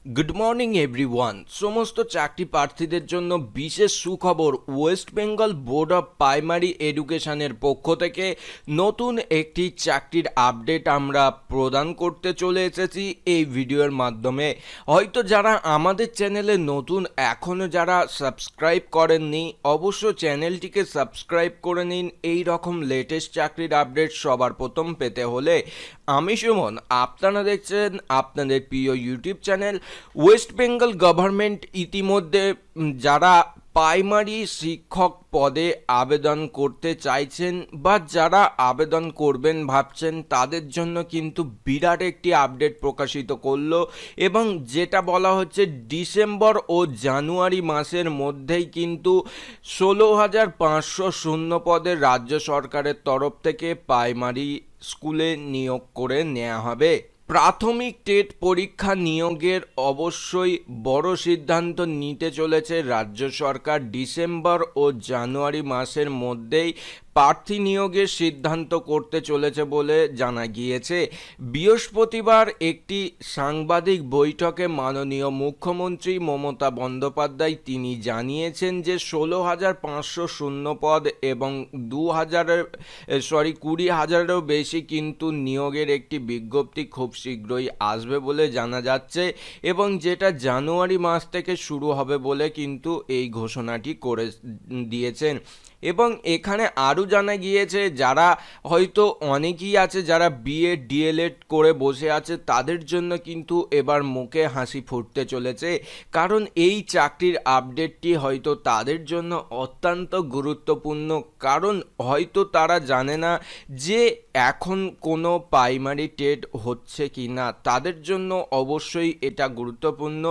Good morning everyone. সমস্ত চাকরি প্রার্থীদের জন্য বিশেষ সুখবর। West Bengal board of primary এডুকেশনের পক্ষ থেকে নতুন একটি চাকরির আপডেট আমরা প্রদান করতে চলে এসেছি এই ভিডিওর মাধ্যমে। হয়তো যারা আমাদের চ্যানেলে নতুন, এখনও যারা সাবস্ক্রাইব করেননি, অবশ্য চ্যানেলটিকে সাবস্ক্রাইব করে নিন এই রকম লেটেস্ট চাকরির আপডেট সবার প্রথম পেতে হলে। আমি সুমন, আপনারা দেখছেন আপনাদের প্রিয় YouTube channel West Bengal government. ইতিমধ্যে যারা প্রাইমারি শিক্ষক পদে আবেদন করতে চাইছেন বা যারা আবেদন করবেন ভাবছেন, তাদের জন্য কিন্তু বিরাট একটি আপডেট প্রকাশিত করলো, এবং যেটা বলা হচ্ছে ডিসেম্বর ও জানুয়ারি মাসের মধ্যেই কিন্তু 16,500 শূন্য পদে রাজ্য সরকারের তরফ থেকে প্রাইমারি স্কুলে নিয়োগ করে নেওয়া হবে। প্রাথমিক টেট পরীক্ষা নিয়োগের অবশ্যই বড় সিদ্ধান্ত নিতে চলেছে রাজ্য সরকার। ডিসেম্বর ও জানুয়ারি মাসের মধ্যেই প্রার্থী নিয়োগের সিদ্ধান্ত করতে চলেছে বলে জানা গিয়েছে। বৃহস্পতিবার একটি সাংবাদিক বৈঠকে মাননীয় মুখ্যমন্ত্রী মমতা বন্দ্যোপাধ্যায় তিনি জানিয়েছেন যে 16,500 শূন্য পদ এবং 20,000 বেশি কিন্তু নিয়োগের একটি বিজ্ঞপ্তি খুব শীঘ্রই আসবে বলে জানা যাচ্ছে, এবং যেটা জানুয়ারি মাস থেকে শুরু হবে বলে কিন্তু এই ঘোষণাটি করে দিয়েছেন। এবং এখানে আরও জানা গিয়েছে, যারা হয়তো অনেকেই আছে যারা বিএড ডিএলএড করে বসে আছে, তাদের জন্য কিন্তু এবার মুখে হাসি ফুটতে চলেছে, কারণ এই চাকরির আপডেটটি হয়তো তাদের জন্য অত্যন্ত গুরুত্বপূর্ণ। কারণ হয়তো তারা জানে না যে এখন কোনো প্রাইমারি টেট হচ্ছে কি না, তাদের জন্য অবশ্যই এটা গুরুত্বপূর্ণ।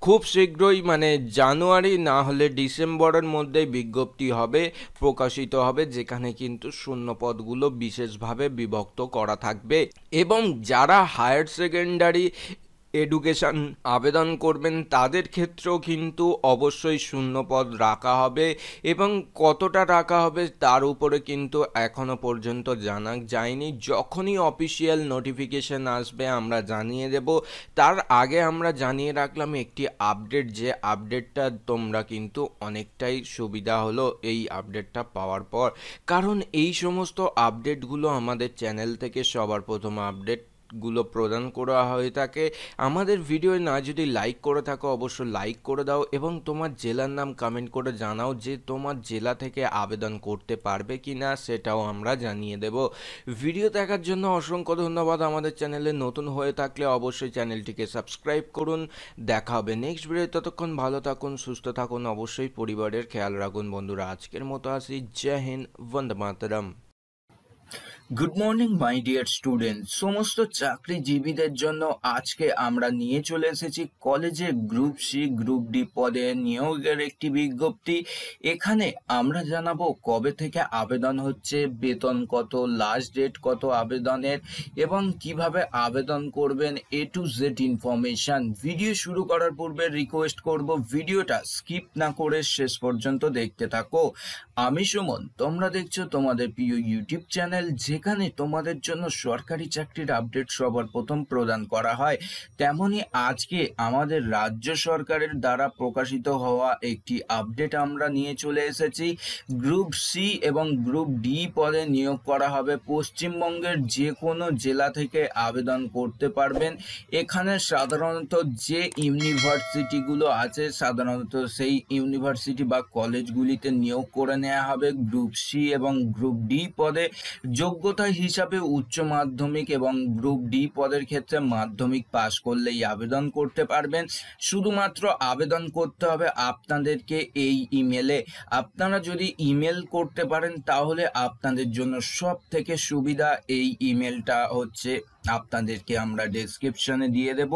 খুব শীঘ্রই মানে জানুয়ারি না হলে ডিসেম্বরের মধ্যে বিজ্ঞপ্তি হবে, প্রকাশিত হবে, যেখানে কিন্তু শূন্য পদগুলো বিশেষভাবে বিভক্ত করা থাকবে। এবং যারা হায়ার সেকেন্ডারি এডুকেশন আবেদন করবেন তাদের ক্ষেত্রেও কিন্তু অবশ্যই শূন্য পদ রাখা হবে, এবং কতটা রাখা হবে তার উপরে কিন্তু এখনো পর্যন্ত জানা যায়নি। যখনই অফিসিয়াল নোটিফিকেশন আসবে আমরা জানিয়ে দেব। তার আগে আমরা জানিয়ে রাখলাম একটি আপডেট, যে আপডেটটা তোমরা কিন্তু অনেকটাই সুবিধা হলো এই আপডেটটা পাওয়ার পর, কারণ এই সমস্ত আপডেটগুলো আমাদের চ্যানেল থেকে সবার প্রথম আপডেটগুলো প্রদান করা হয়ে থাকে। আমাদের ভিডিও না যদি লাইক করে থাকো অবশ্যই লাইক করে দাও, এবং তোমার জেলার নাম কমেন্ট করে জানাও যে তোমার জেলা থেকে আবেদন করতে পারবে কি না, সেটাও আমরা জানিয়ে দেব। ভিডিও দেখার জন্য অসংখ্য ধন্যবাদ। আমাদের চ্যানেলে নতুন হয়ে থাকলে অবশ্যই চ্যানেলটিকে সাবস্ক্রাইব করুন। দেখা হবে নেক্সট ভিডিও। ততক্ষণ ভালো থাকুন, সুস্থ থাকুন, অবশ্যই পরিবারের খেয়াল রাখুন। বন্ধুরা, আজকের মতো আসি। Jai Hind, Vande Mataram. Good morning my dear student. সমস্ত চাকরিজীবীদের জন্য আজকে আমরা নিয়ে চলে এসেছি কলেজে গ্রুপ সি গ্রুপ ডি পদে নিয়োগের একটি বিজ্ঞপ্তি। এখানে আমরা জানাবো কবে থেকে আবেদন হচ্ছে, বেতন কত, লাস্ট ডেট কত আবেদনের, এবং কিভাবে আবেদন করবেন, এ টু জেড ইনফরমেশন। ভিডিও শুরু করার পূর্বে রিকোয়েস্ট করব ভিডিওটা স্কিপ না করে শেষ পর্যন্ত দেখতে থাকো। আমি সুমন, তোমরা দেখছো তোমাদের প্রিয় ইউটিউব চ্যানেল, যেখানে তোমাদের জন্য সরকারি চাকরির আপডেট সবার প্রথম প্রদান করা হয়। তেমনি আজকে আমাদের রাজ্য সরকারের দ্বারা প্রকাশিত হওয়া একটি আপডেট আমরা নিয়ে চলে এসেছি। গ্রুপ সি এবং গ্রুপ ডি পদে নিয়োগ করা হবে। পশ্চিমবঙ্গের যে কোনো জেলা থেকে আবেদন করতে পারবেন। এখানে সাধারণত যে ইউনিভার্সিটিগুলো আছে, সাধারণত সেই ইউনিভার্সিটি বা কলেজগুলিতে নিয়োগ করে নেওয়া হবে গ্রুপ সি এবং গ্রুপ ডি পদে। যোগ্যতা হিসাবে উচ্চ মাধ্যমিক, এবং গ্রুপ ডি পদের ক্ষেত্রে মাধ্যমিক পাশ করলেই আবেদন করতে পারবেন। শুধুমাত্র আবেদন করতে হবে আপনাদেরকে এই ইমেলে। আপনারা যদি ইমেল করতে পারেন তাহলে আপনাদের জন্য সব থেকে সুবিধা। এই ইমেলটা হচ্ছে আপনাদেরকে আমরা ডেসক্রিপশনে দিয়ে দেব।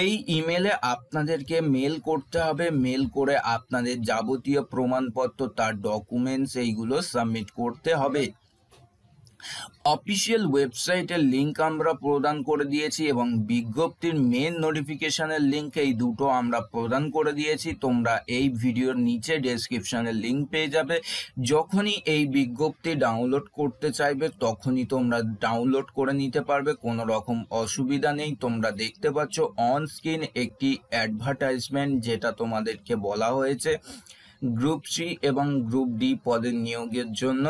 এই ইমেলে আপনাদেরকে মেল করতে হবে। মেল করে আপনাদের যাবতীয় প্রমাণপত্র, তার ডকুমেন্টস, এইগুলো সাবমিট করতে হবে। অফিসিয়াল ওয়েবসাইটের লিঙ্ক আমরা প্রদান করে দিয়েছি এবং বিজ্ঞপ্তির মেন নোটিফিকেশনের লিঙ্ক এই দুটো আমরা প্রদান করে দিয়েছি। তোমরা এই ভিডিওর নিচে ডেসক্রিপশনের লিঙ্ক পেয়ে যাবে। যখনই এই বিজ্ঞপ্তি ডাউনলোড করতে চাইবে তখনই তোমরা ডাউনলোড করে নিতে পারবে, কোনো রকম অসুবিধা নেই। তোমরা দেখতে পাচ্ছ অন স্ক্রিন একটি অ্যাডভার্টাইজমেন্ট, যেটা তোমাদেরকে বলা হয়েছে গ্রুপ সি এবং গ্রুপ ডি পদের নিয়োগের জন্য,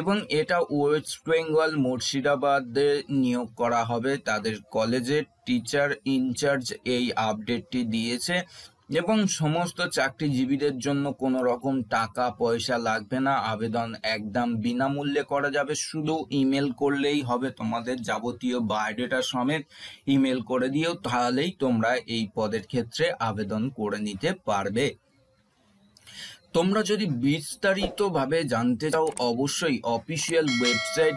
এবং এটা ওয়েস্ট বেঙ্গল মুর্শিদাবাদে নিয়োগ করা হবে। তাদের কলেজের টিচার ইনচার্জ এই আপডেটটি দিয়েছে এবং সমস্ত চাকরিজীবীদের জন্য কোনো রকম টাকা পয়সা লাগবে না, আবেদন একদম বিনামূল্যে করা যাবে। শুধু ইমেল করলেই হবে, তোমাদের যাবতীয় বায়োডাটা সমেত ইমেল করে দিও, তাহলেই তোমরা এই পদের ক্ষেত্রে আবেদন করে নিতে পারবে। তোমরা যদি বিস্তারিতভাবে জানতে চাও অবশ্যই অফিসিয়াল ওয়েবসাইট,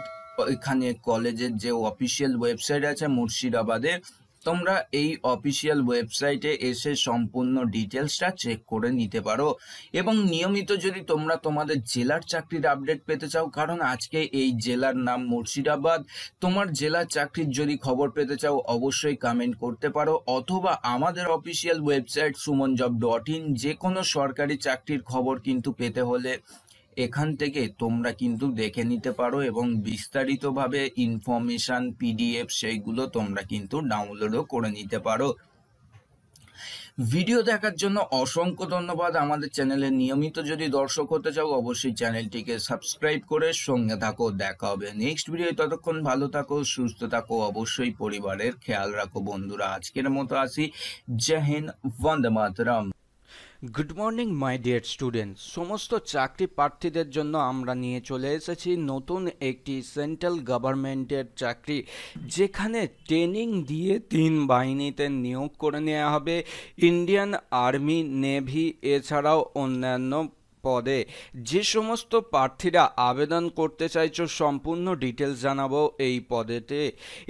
এখানে কলেজের যে অফিসিয়াল ওয়েবসাইট আছে মুর্শিদাবাদের, তোমরা এই অফিসিয়াল ওয়েবসাইটে এসে সম্পূর্ণ ডিটেলসটা চেক করে নিতে পারো। এবং নিয়মিত যদি তোমরা তোমাদের জেলার চাকরির আপডেট পেতে চাও, কারণ আজকে এই জেলার নাম মুর্শিদাবাদ, তোমার জেলার চাকরির যদি খবর পেতে চাও অবশ্যই কমেন্ট করতে পারো, অথবা আমাদের অফিসিয়াল ওয়েবসাইট sumonjob.in, যে কোনো সরকারি চাকরির খবর কিন্তু পেতে হলে এখান থেকে তোমরা কিন্তু দেখে নিতে পারো এবং বিস্তারিতভাবে ইনফরমেশন পিডিএফ সেইগুলো তোমরা কিন্তু ডাউনলোডও করে নিতে পারো। ভিডিও দেখার জন্য অসংখ্য ধন্যবাদ। আমাদের চ্যানেলে নিয়মিত যদি দর্শক হতে চাও অবশ্যই চ্যানেলটিকে সাবস্ক্রাইব করে সঙ্গে থাকো। দেখা হবে নেক্সট ভিডিও, ততক্ষণ ভালো থাকো, সুস্থ থাকো, অবশ্যই পরিবারের খেয়াল রাখো। বন্ধুরা আজকের মতো আসি, Jai Hind, Vande Mataram. Good morning my dear student. সমস্ত চাকরি প্রার্থীদের জন্য আমরা নিয়ে চলে এসেছি নতুন একটি সেন্ট্রাল গভর্নমেন্টের চাকরি, যেখানে ট্রেনিং দিয়ে 3 বাহিনীতে নিয়োগ করে নেওয়া হবে, ইন্ডিয়ান আর্মি, নেভি এছাড়াও অন্যান্য পদে। যে সমস্ত প্রার্থীরা আবেদন করতে চাইছো সম্পূর্ণ ডিটেলস জানাবো এই পদেতে।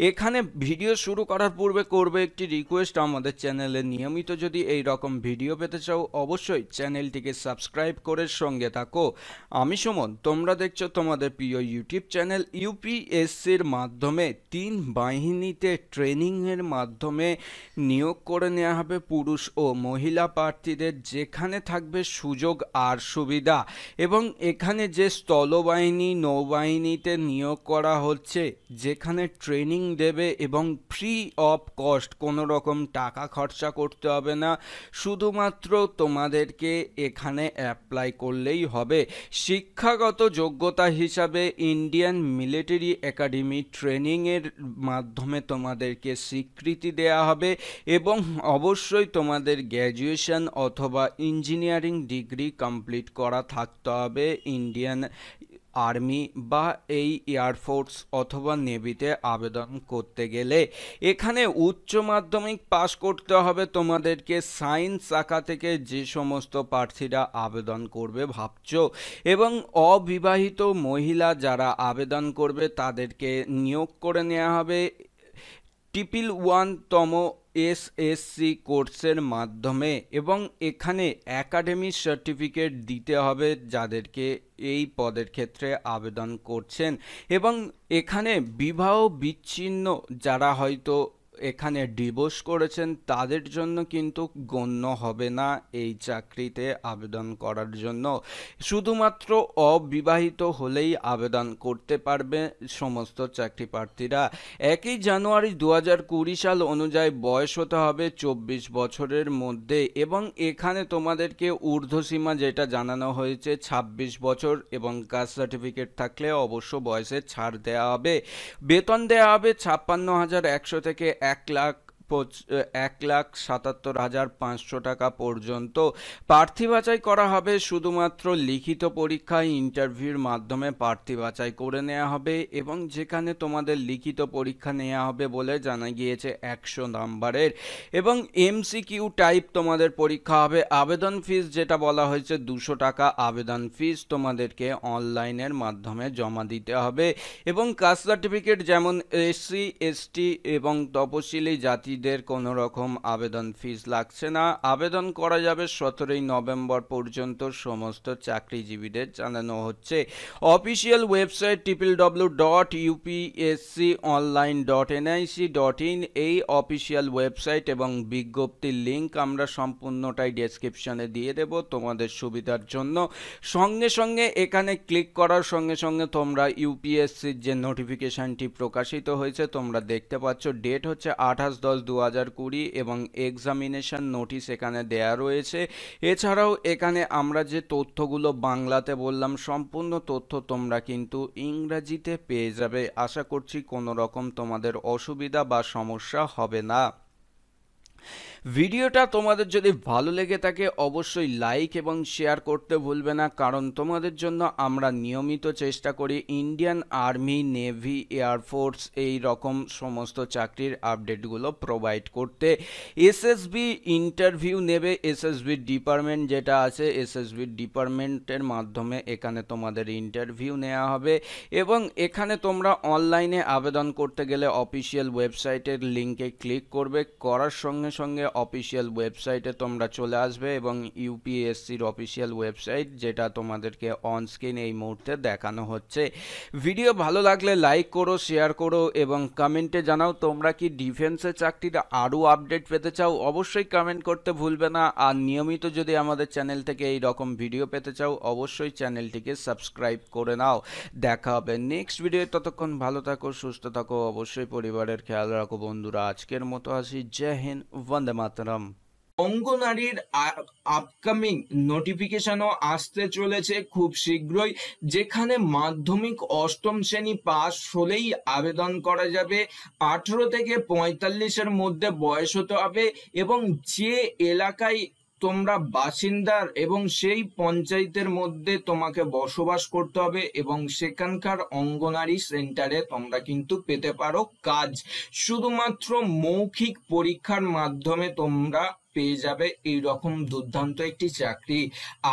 এখানে ভিডিও শুরু করার পূর্বে করবে একটি রিকোয়েস্ট, আমাদের চ্যানেলে নিয়মিত যদি এই রকম ভিডিও পেতে চাও অবশ্যই চ্যানেলটিকে সাবস্ক্রাইব করে সঙ্গে থাকো। আমি সুমন, তোমরা দেখছো তোমাদের প্রিয় ইউটিউব চ্যানেল। ইউপিএসসির মাধ্যমে 3 বাহিনীতে ট্রেনিংয়ের মাধ্যমে নিয়োগ করে নেওয়া হবে পুরুষ ও মহিলা প্রার্থীদের, যেখানে থাকবে সুযোগ আর সুবিধা। এবং এখানে যে স্থলবাহিনী, নৌবাহিনীতে নিয়োগ করা হচ্ছে, যেখানে ট্রেনিং দেবে এবং ফ্রি অফ কস্ট, কোনো রকম টাকা খরচা করতে হবে না, শুধুমাত্র তোমাদেরকে এখানে অ্যাপ্লাই করলেই হবে। শিক্ষাগত যোগ্যতা হিসাবে ইন্ডিয়ান মিলিটারি একাডেমি ট্রেনিংয়ের মাধ্যমে তোমাদেরকে স্বীকৃতি দেওয়া হবে এবং অবশ্যই তোমাদের গ্র্যাজুয়েশন অথবা ইঞ্জিনিয়ারিং ডিগ্রি কমপ্লিট করা থাকতে হবে ইন্ডিয়ান আর্মি বা এই এয়ারফোর্স অথবা নেভিতে আবেদন করতে গেলে। এখানে উচ্চ মাধ্যমিক পাস করতে হবে তোমাদেরকে সায়েন্স শাখা থেকে, যে সমস্ত প্রার্থীরা আবেদন করবে ভাবছো। এবং অবিবাহিত মহিলা যারা আবেদন করবে তাদেরকে নিয়োগ করে নেওয়া হবে 111তম এসএসসি কোর্সের মাধ্যমে। এবং এখানে একাডেমিক সার্টিফিকেট দিতে হবে যাদেরকে এই পদের ক্ষেত্রে আবেদন করছেন। এবং এখানে বিবাহ বিচ্ছিন্ন যারা হয়তো এখানে ডিভোর্স করেছেন তাদের জন্য কিন্তু গণ্য হবে না এই চাকরিতে আবেদন করার জন্য। শুধুমাত্র অবিবাহিত হলেই আবেদন করতে পারবে সমস্ত চাকরি প্রার্থীরা। 1 জানুয়ারি 2020 সাল অনুযায়ী বয়স হতে হবে 24 বছরের মধ্যে। এবং এখানে তোমাদেরকে ঊর্ধ্বসীমা যেটা জানানো হয়েছে 26 বছর, এবং কাস্ট সার্টিফিকেট থাকলে অবশ্য বয়সের ছাড় দেওয়া হবে। বেতন দেওয়া হবে 56,100 থেকে 1,77,500 টাকা পর্যন্ত। প্রার্থী বাছাই করা হবে শুধুমাত্র লিখিত পরীক্ষায়, ইন্টারভিউর মাধ্যমে প্রার্থী বাছাই করে নেওয়া হবে। এবং যেখানে তোমাদের লিখিত পরীক্ষা নেওয়া হবে বলে জানা গিয়েছে 100 নাম্বারের, এবং এমসিকিউ টাইপ তোমাদের পরীক্ষা হবে। আবেদন ফিস যেটা বলা হয়েছে 200 টাকা আবেদন ফিস তোমাদেরকে অনলাইনের মাধ্যমে জমা দিতে হবে। এবং কাস্ট সার্টিফিকেট যেমন SC ST এবং তপশিলি জাতি প্রার্থীদের কোনো রকম আবেদন ফিস লাগছে না। আবেদন করা যাবে 17ই নভেম্বর পর্যন্ত। সমস্ত চাকরিজীবীদের জানানো হচ্ছে। অফিসিয়াল ওয়েবসাইট www.upsconline.nic.in, এই অফিসিয়াল ওয়েবসাইট এবং বিজ্ঞপ্তির লিঙ্ক আমরা সম্পূর্ণটাই ডেসক্রিপশনে দিয়ে দেব তোমাদের সুবিধার জন্য। সঙ্গে সঙ্গে এখানে ক্লিক করার সঙ্গে সঙ্গে তোমরা ইউপিএসসির যে নোটিফিকেশানটি প্রকাশিত হয়েছে তোমরা দেখতে পাচ্ছ। ডেট হচ্ছে 28/10/2020 এবং এক্সামিনেশন নোটিশ এখানে দেয়া রয়েছে। এছাড়াও এখানে আমরা যে তথ্যগুলো বাংলাতে বললাম সম্পূর্ণ তথ্য তোমরা কিন্তু ইংরাজিতে পেয়ে যাবে। আশা করছি কোনো রকম তোমাদের অসুবিধা বা সমস্যা হবে না। ভিডিওটা তোমাদের যদি ভালো লেগে থাকে অবশ্যই লাইক এবং শেয়ার করতে ভুলবে না, কারণ তোমাদের জন্য আমরা নিয়মিত চেষ্টা করি ইন্ডিয়ান আর্মি, নেভি, এয়ারফোর্স এই রকম সমস্ত চাকরির আপডেটগুলো প্রোভাইড করতে। এসএসবি ইন্টারভিউ নেবে, এসএসবি ডিপার্টমেন্ট যেটা আছে এসএসবি ডিপার্টমেন্টের মাধ্যমে এখানে তোমাদের ইন্টারভিউ নেওয়া হবে এবং এখানে তোমরা অনলাইনে আবেদন করতে গেলে অফিসিয়াল ওয়েবসাইটের লিঙ্কে ক্লিক করবে। করার সঙ্গে সঙ্গে অফিসিয়াল ওয়েবসাইটে তোমরা চলে আসবে এবং ইউপিএসসির অফিসিয়াল ওয়েবসাইট যেটা তোমাদেরকে অন স্ক্রিন এই মুহূর্তে দেখানো হচ্ছে। ভিডিও ভালো লাগলে লাইক করো, শেয়ার করো এবং কমেন্টে জানাও তোমরা কি ডিফেন্সের চাকরির আরও আপডেট পেতে চাও। অবশ্যই কমেন্ট করতে ভুলবে না। আর নিয়মিত যদি আমাদের চ্যানেল থেকে এই রকম ভিডিও পেতে চাও অবশ্যই চ্যানেলটিকে সাবস্ক্রাইব করে নাও। দেখা হবে নেক্সট ভিডিও। ততক্ষণ ভালো থাকো, সুস্থ থাকো, অবশ্যই পরিবারের খেয়াল রাখো বন্ধুরা। আজকের মতো আসি। জয় হিন্দ, বন্দে মাতরম। অঙ্গনারীর আপকামিং নোটিফিকেশনও আসতে চলেছে খুব শীঘ্রই, যেখানে মাধ্যমিক অষ্টম শ্রেণী পাস হলেই আবেদন করা যাবে। 18 থেকে 45-এর মধ্যে বয়স হতে হবে এবং যে এলাকায় তোমরা বাসিন্দার এবং সেই পঞ্চায়েতের মধ্যে তোমাকে বসবাস করতে হবে এবং সেখানকার অঙ্গনারী সেন্টারে তোমরা কিন্তু পেতে পারো কাজ। শুধুমাত্র মৌখিক পরীক্ষার মাধ্যমে তোমরা পেয়ে যাবে এই রকম দুর্দান্ত একটি চাকরি।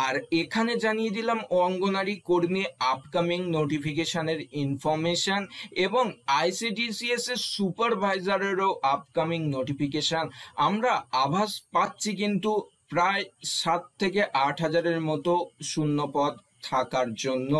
আর এখানে জানিয়ে দিলাম অঙ্গনারী কর্মী আপকামিং নোটিফিকেশনের ইনফরমেশন এবং আইসিডিসিএস এর সুপারভাইজারেরও আপকামিং নোটিফিকেশন। আমরা আভাস পাচ্ছি কিন্তু প্রায় 7 থেকে 8 হাজারের মতো শূন্য পদ থাকার জন্য।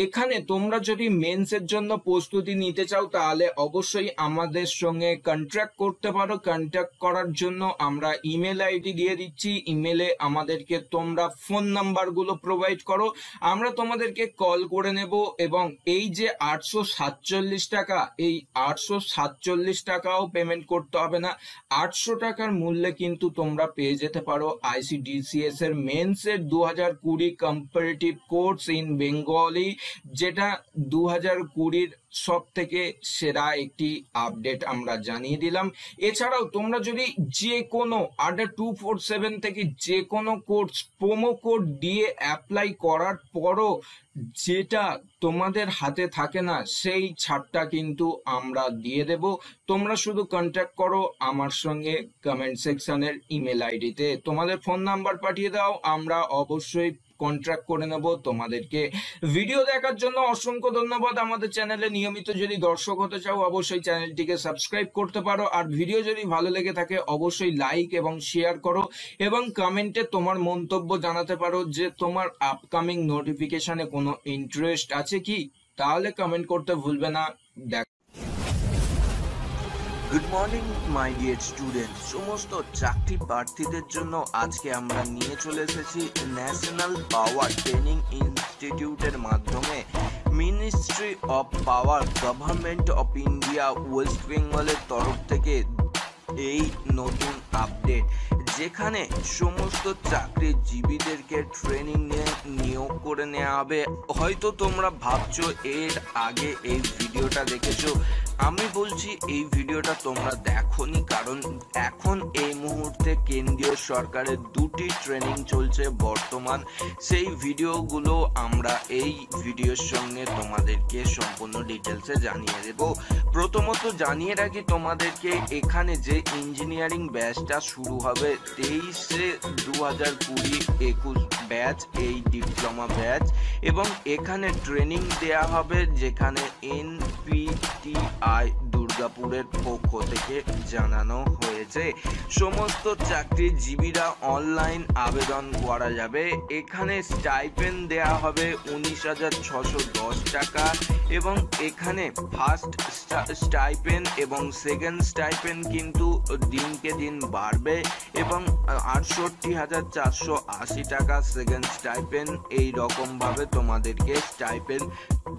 এখানে তোমরা যদি মেন্সের জন্য প্রস্তুতি নিতে চাও তাহলে অবশ্যই আমাদের সঙ্গে কন্ট্যাক্ট করতে পারো। কন্ট্যাক্ট করার জন্য আমরা ইমেল আইডি দিয়ে দিচ্ছি। ইমেলে আমাদেরকে তোমরা ফোন নাম্বারগুলো প্রোভাইড করো, আমরা তোমাদেরকে কল করে নেব এবং এই যে 847 টাকা, এই 847 টাকাও পেমেন্ট করতে হবে না। 800 টাকার মূল্যে কিন্তু তোমরা পেয়ে যেতে পারো আইসিডিসিএস এর মেন্সের 2020 কম্পারেটিভ কোর্স ইন বেঙ্গলি, যেটা 2020-র সব থেকে সেরা একটি আপডেট আমরা জানিয়ে দিলাম। এছাড়াও তোমরা যদি যে কোনো আন্ডার 247 থেকে যে কোনো কোর্স প্রোমো কোড দিয়ে অ্যাপ্লাই করার পরও যেটা তোমাদের হাতে থাকে না সেই ছাড়টা কিন্তু আমরা দিয়ে দেব। তোমরা শুধু কন্ট্যাক্ট করো আমার সঙ্গে কমেন্ট সেকশনের ইমেল আইডিতে, তোমাদের ফোন নাম্বার পাঠিয়ে দাও, আমরা অবশ্যই কন্ট্রাক্ট করে নেব তোমাদেরকে। ভিডিও দেখার জন্য অসংখ্য ধন্যবাদ। আমাদের চ্যানেলে নিয়মিত যদি দর্শক হতে চাও অবশ্যই চ্যানেলটিকে সাবস্ক্রাইব করতে পারো। আর ভিডিও যদি ভালো লেগে থাকে অবশ্যই লাইক এবং শেয়ার করো এবং কমেন্টে তোমার মন্তব্য জানাতে পারো যে তোমার আপকামিং নোটিফিকেশনে কোনো ইন্টারেস্ট আছে কি, তাহলে কমেন্ট করতে ভুলবে না। Good morning my dear student. সমস্ত চাকরি প্রার্থীদের জন্য আজকে আমরা নিয়ে চলে এসেছি ন্যাশনাল পাওয়ার ট্রেনিং ইনস্টিটিউটের মাধ্যমে ministry of power government of India West বেঙ্গলের তরফ থেকে এই নতুন আপডেট, যেখানে সমস্ত চাকরিজীবীদেরকে ট্রেনিং নিয়ে নিয়োগ করে নেওয়া হবে। হয়তো তোমরা ভাবছো এর আগে এই ভিডিওটা দেখেছো, আমি বলছি এই ভিডিওটা তোমরা দেখোনি, কারণ এখন এই মুহূর্তে কেন্দ্রীয় সরকারের 2টি ট্রেনিং চলছে বর্তমান। সেই ভিডিওগুলো আমরা এই ভিডিওর সঙ্গে তোমাদেরকে সম্পূর্ণ ডিটেলসে জানিয়ে দেব। প্রথমত জানিয়ে রাখি তোমাদেরকে, এখানে যে ইঞ্জিনিয়ারিং ব্যাচটা শুরু হবে 23/2020-21 ব্যাচ, এই ডিপ্লোমা ব্যাচ, এবং এখানে ট্রেনিং দেয়া হবে যেখানে NPTI দুর্গাপুরের পক্ষ থেকে জানানো হয়েছে। সমস্ত চাকরিজীবীরা অনলাইন আবেদন করা যাবে। এখানে স্টাইপেন্ড দেয়া হবে 19,610 টাকা এবং এখানে ফার্স্ট স্টাইপেন্ড এবং সেকেন্ড স্টাইপেন্ড কিন্তু দিনকে দিন বাড়বে এবং 68,480 টাকা সেকেন্ড স্টাইপেন্ড এই রকম ভাবে তোমাদেরকে স্টাইপেন্ড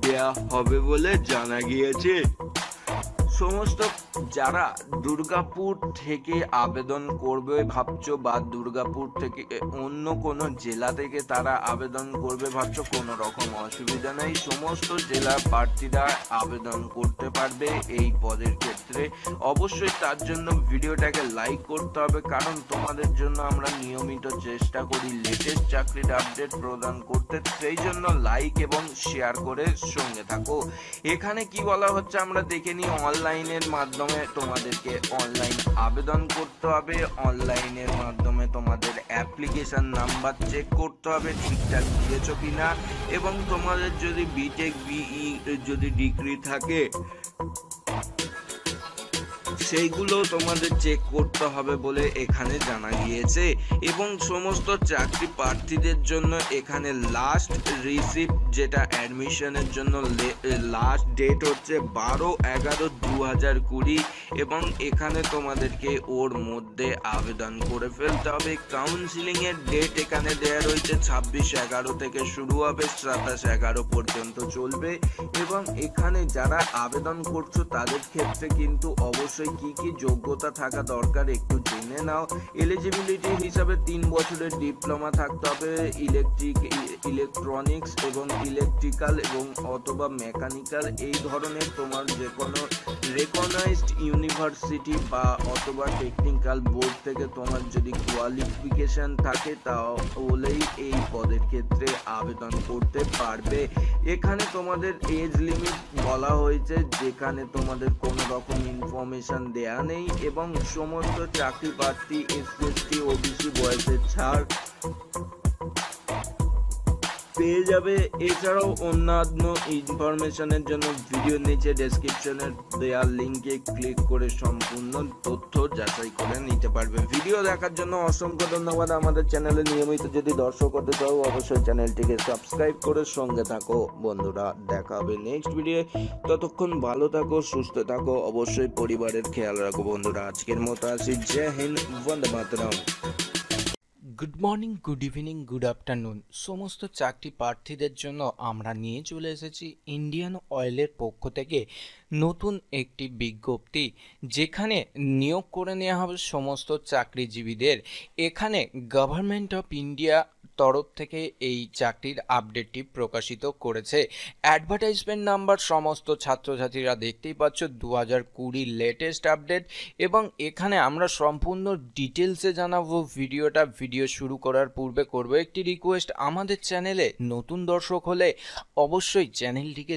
দেয়া হবে বলে জানা গিয়েছে। সমস্ত যারা দুর্গাপুর থেকে আবেদন করবে ভাবছো বা দুর্গাপুর থেকে অন্য কোনো জেলা থেকে তারা আবেদন করবে ভাবছো, কোনো রকম অসুবিধা নেই। সমস্ত জেলার প্রার্থীরা আবেদন করতে পারবে এই পদের ক্ষেত্রে। অবশ্যই তার জন্য ভিডিওটাকে লাইক করতে হবে, কারণ তোমাদের জন্য আমরা নিয়মিত চেষ্টা করি লেটেস্ট চাকরির আপডেট প্রদান করতে। সেই জন্য লাইক এবং শেয়ার করে সঙ্গে থাকো। এখানে কি বলা হচ্ছে আমরা দেখে নিই। অনলাইনের মাধ্যমে তোমাদেরকে অনলাইন আবেদন করতে হবে। অনলাইনের মাধ্যমে তোমাদের অ্যাপ্লিকেশন নাম্বার চেক করতে হবে ঠিকঠাক দিয়েছো কিনা, এবং তোমাদের যদি বিটেক বিই যদি ডিগ্রি থাকে সেইগুলো তোমাদের চেক করতে হবে বলে এখানে জানা গিয়েছে। এবং সমস্ত চাকরি প্রার্থীদের জন্য এখানে লাস্ট রিসিপ্ট যেটা অ্যাডমিশনের জন্য লাস্ট ডেট হচ্ছে 12/11/2020 এবং এখানে তোমাদেরকে ওর মধ্যে আবেদন করে ফেলতে হবে। কাউন্সিলিং এর ডেট এখানে দেয়া রয়েছে 26/11 থেকে শুরু হবে, 27/11 পর্যন্ত চলবে। এবং এখানে যারা আবেদন করছো তাদের ক্ষেত্রে কিন্তু অবশ্যই কি কি যোগ্যতা থাকা দরকার একটু জেনে নাও। এলিজিবিলিটি হিসাবে 3 বছরের ডিপ্লোমা থাকতে হবে ইলেকট্রনিক্স এবং ইলেকট্রিক্যাল এবং অথবা মেকানিক্যাল এই ধরনের তোমার যে কোনো রেকগনাইজড ইউনিভার্সিটি বা অথবা টেকনিক্যাল বোর্ড থেকে তোমার যদি কোয়ালিফিকেশন থাকে তাহলেই এই পদের ক্ষেত্রে আবেদন করতে পারবে। এখানে তোমাদের এজ লিমিট বলা হয়েছে যেখানে তোমাদের কোনো রকম ইনফরমেশন দেয়া নেই এবং সমস্ত চাকরি প্রার্থী এসসি ওবিসি বয়সের ছাড় পেয়ে যাবে। এছাড়াও অন্যান্য ইনফরমেশনের জন্য ভিডিও নিচে ডেসক্রিপশনের দেওয়া লিঙ্কে ক্লিক করে সম্পূর্ণ তথ্য যাচাই করে নিতে পারবে। ভিডিও দেখার জন্য অসংখ্য ধন্যবাদ। আমাদের চ্যানেলে নিয়মিত যদি দর্শক হতে চাও অবশ্যই চ্যানেলটিকে সাবস্ক্রাইব করে সঙ্গে থাকো। বন্ধুরা, দেখা হবে নেক্সট ভিডিও। ততক্ষণ ভালো থাকো, সুস্থ থাকো, অবশ্যই পরিবারের খেয়াল রাখো। বন্ধুরা, আজকের মতো আসি। Jai Hind, Vande Mataram. Good morning, good evening, good afternoon. সমস্ত চাকরি প্রার্থীদের জন্য আমরা নিয়ে চলে এসেছি ইন্ডিয়ান অয়েলের পক্ষ থেকে নতুন একটি বিজ্ঞপ্তি, যেখানে নিয়োগ করে নেওয়া হবে সমস্ত চাকরিজীবীদের। এখানে গভর্নমেন্ট অফ ইন্ডিয়া তরফ থেকে এই চাকরির আপডেটটি প্রকাশিত করেছে। অ্যাডভার্টাইজমেন্ট নাম্বার সমস্ত ছাত্রছাত্রীরা দেখতেই পাচ্ছ, 2020 লেটেস্ট আপডেট। এবং এখানে আমরা সম্পূর্ণ ডিটেলসে জানাবো। ভিডিও শুরু করার পূর্বে করব একটি রিকোয়েস্ট, আমাদের চ্যানেলে নতুন দর্শক হলে অবশ্যই চ্যানেলটিকে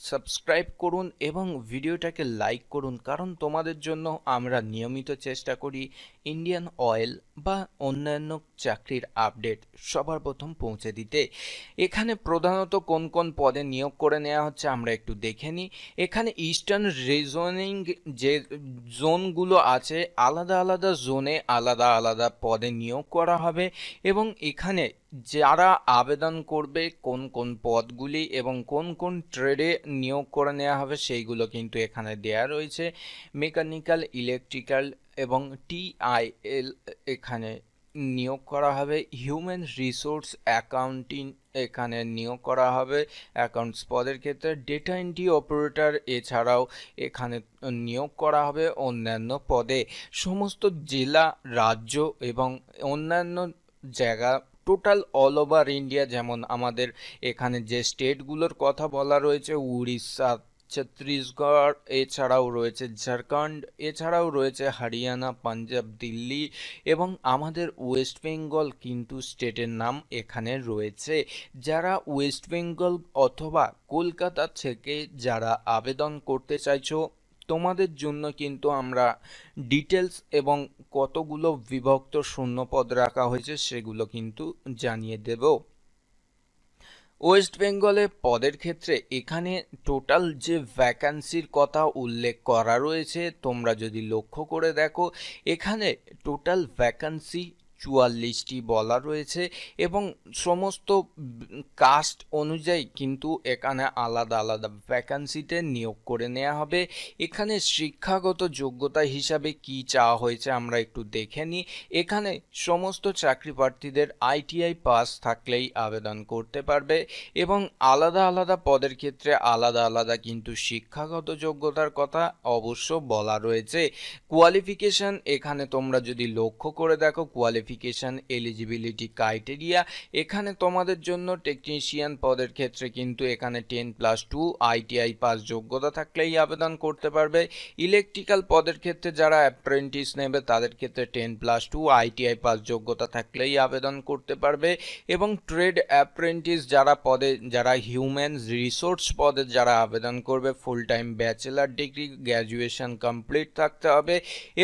সাবস্ক্রাইব করুন এবং ভিডিওটাকে লাইক করুন, কারণ তোমাদের জন্য আমরা নিয়মিত চেষ্টা করি ইন্ডিয়ান অয়েল বা অন্যান্য চাকরির আপডেট সবার প্রথম পৌঁছে দিতে। এখানে প্রধানত কোন কোন পদে নিয়োগ করে নেওয়া হচ্ছে আমরা একটু দেখে নিই। এখানে ইস্টার্ন রিজনিং যে জোনগুলো আছে, আলাদা আলাদা জোনে আলাদা আলাদা পদে নিয়োগ করা হবে এবং এখানে যারা আবেদন করবে কোন কোন পদগুলি এবং কোন কোন ট্রেডে নিয়োগ করে নেওয়া হবে সেইগুলো কিন্তু এখানে দেয়া রয়েছে। মেকানিক্যাল, ইলেকট্রিক্যাল এবং টিআইএল এখানে নিয়োগ করা হবে। হিউম্যান রিসোর্স অ্যাকাউন্টিং এখানে নিয়োগ করা হবে অ্যাকাউন্টস পদের ক্ষেত্রে। ডেটা এন্ট্রি অপারেটর এছাড়াও এখানে নিয়োগ করা হবে অন্যান্য পদে। সমস্ত জেলা, রাজ্য এবং অন্যান্য জায়গা টোটাল অল ওভার ইন্ডিয়া, যেমন আমাদের এখানে যে স্টেটগুলোর কথা বলা রয়েছে, উড়িষ্যা, ছত্তিশগড়, এছাড়াও রয়েছে ঝাড়খণ্ড, এছাড়াও রয়েছে হরিয়ানা, পাঞ্জাব, দিল্লি এবং আমাদের ওয়েস্ট বেঙ্গল কিন্তু স্টেটের নাম এখানে রয়েছে। যারা ওয়েস্ট বেঙ্গল অথবা কলকাতা থেকে যারা আবেদন করতে চাইছো তোমাদের জন্য কিন্তু আমরা ডিটেলস এবং কতগুলো বিভক্ত শূন্যপদ রাখা হয়েছে সেগুলো কিন্তু জানিয়ে দেব। ওয়েস্ট বেঙ্গলে পদের ক্ষেত্রে এখানে টোটাল যে ভ্যাকান্সির কথা উল্লেখ করা রয়েছে, তোমরা যদি লক্ষ্য করে দেখো এখানে টোটাল ভ্যাকান্সি 44টি বলা রয়েছে এবং সমস্ত কাস্ট অনুযায়ী কিন্তু এখানে আলাদা আলাদা ভ্যাকান্সিতে নিয়োগ করে নেওয়া হবে। এখানে শিক্ষাগত যোগ্যতা হিসাবে কি চাওয়া হয়েছে আমরা একটু দেখে নিই। এখানে সমস্ত চাকরি প্রার্থীদের আইটিআই পাস থাকলেই আবেদন করতে পারবে এবং আলাদা আলাদা পদের ক্ষেত্রে আলাদা আলাদা কিন্তু শিক্ষাগত যোগ্যতার কথা অবশ্য বলা রয়েছে। কোয়ালিফিকেশন এখানে তোমরা যদি লক্ষ্য করে দেখো, কোয়ালিফিকেশন এলিজিবিলিটি ক্রাইটেরিয়া এখানে তোমাদের জন্য টেকনিশিয়ান পদের ক্ষেত্রে কিন্তু এখানে 10+2 আইটিআই পাস যোগ্যতা থাকলেই আবেদন করতে পারবে। ইলেকট্রিক্যাল পদের ক্ষেত্রে যারা অ্যাপ্রেন্টিস নেবে তাদের ক্ষেত্রে 10+2 আইটিআই পাস যোগ্যতা থাকলেই আবেদন করতে পারবে এবং ট্রেড অ্যাপ্রেন্টিস যারা হিউম্যান রিসোর্স পদে যারা আবেদন করবে full time bachelor degree graduation complete থাকতে হবে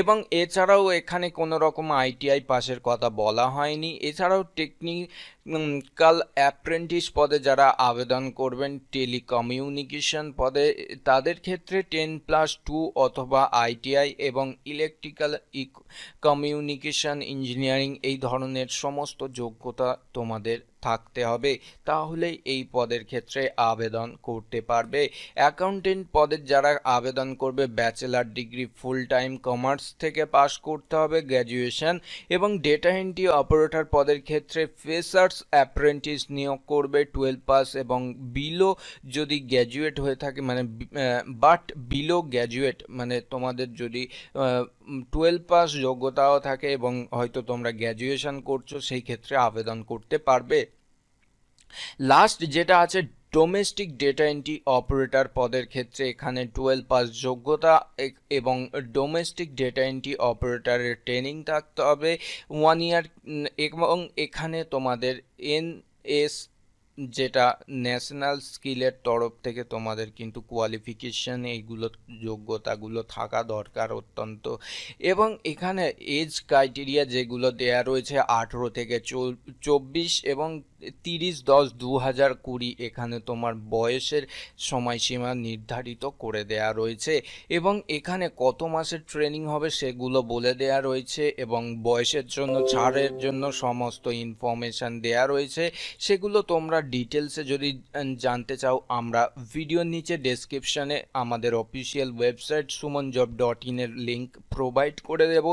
এবং এছাড়াও এখানে কোনো রকম আইটিআই পাসের কথা বলা হয়নি। এছাড়াও টেকনিক্যাল অ্যাপ্রেন্টিস পদে যারা আবেদন করবেন টেলিকমিউনিকেশন পদে তাদের ক্ষেত্রে 10+2 অথবা আইটিআই এবং ইলেকট্রিক্যাল কমিউনিকেশন ইঞ্জিনিয়ারিং এই ধরনের সমস্ত যোগ্যতা তোমাদের থাকতে হবে, তাহলেই এই পদের ক্ষেত্রে আবেদন করতে পারবে। অ্যাকাউন্টেন্ট পদের যারা আবেদন করবে bachelor degree full time commerce থেকে পাস করতে হবে গ্র্যাজুয়েশন এবং ডেটা এন্ট্রি অপারেটর পদের ক্ষেত্রে ফ্রেশার্স অ্যাপ্রেন্টিস নিয়োগ করবে 12 পাস এবং বিলো যদি গ্র্যাজুয়েট হয়ে থাকে মানে বাট বিলো গ্র্যাজুয়েট মানে তোমাদের যদি 12 পাস যোগ্যতাও থাকে এবং হয়তো তোমরা গ্র্যাজুয়েশন করছো সেই ক্ষেত্রে আবেদন করতে পারবে। লাস্ট যেটা আছে ডোমেস্টিক ডেটা এন্ট্রি অপারেটর পদের ক্ষেত্রে এখানে 12 পাস যোগ্যতা এবং ডোমেস্টিক ডেটা এন্ট্রি অপারেটরের ট্রেনিং থাকতে হবে 1 ইয়ার এবং এখানে তোমাদের এনএস যেটা ন্যাশনাল স্কিলের তরফ থেকে তোমাদের কিন্তু কোয়ালিফিকেশন এইগুলো যোগ্যতাগুলো থাকা দরকার অত্যন্ত এবং এখানে এজ ক্রাইটেরিয়া যেগুলো দেয়া রয়েছে 18 থেকে 24 এবং 30/10/2020 এখানে তোমার বয়সের সময়সীমা নির্ধারিত করে দেয়া রয়েছে এবং এখানে কত মাসের ট্রেনিং হবে সেগুলো বলে দেয়া রয়েছে এবং বয়সের জন্য ছাড়ের জন্য সমস্ত ইনফরমেশান দেয়া রয়েছে। সেগুলো তোমরা ডিটেলসে যদি জানতে চাও আমরা ভিডিওর নিচে ডেসক্রিপশানে আমাদের অফিসিয়াল ওয়েবসাইট sumonjob.in এর লিঙ্ক প্রোভাইড করে দেব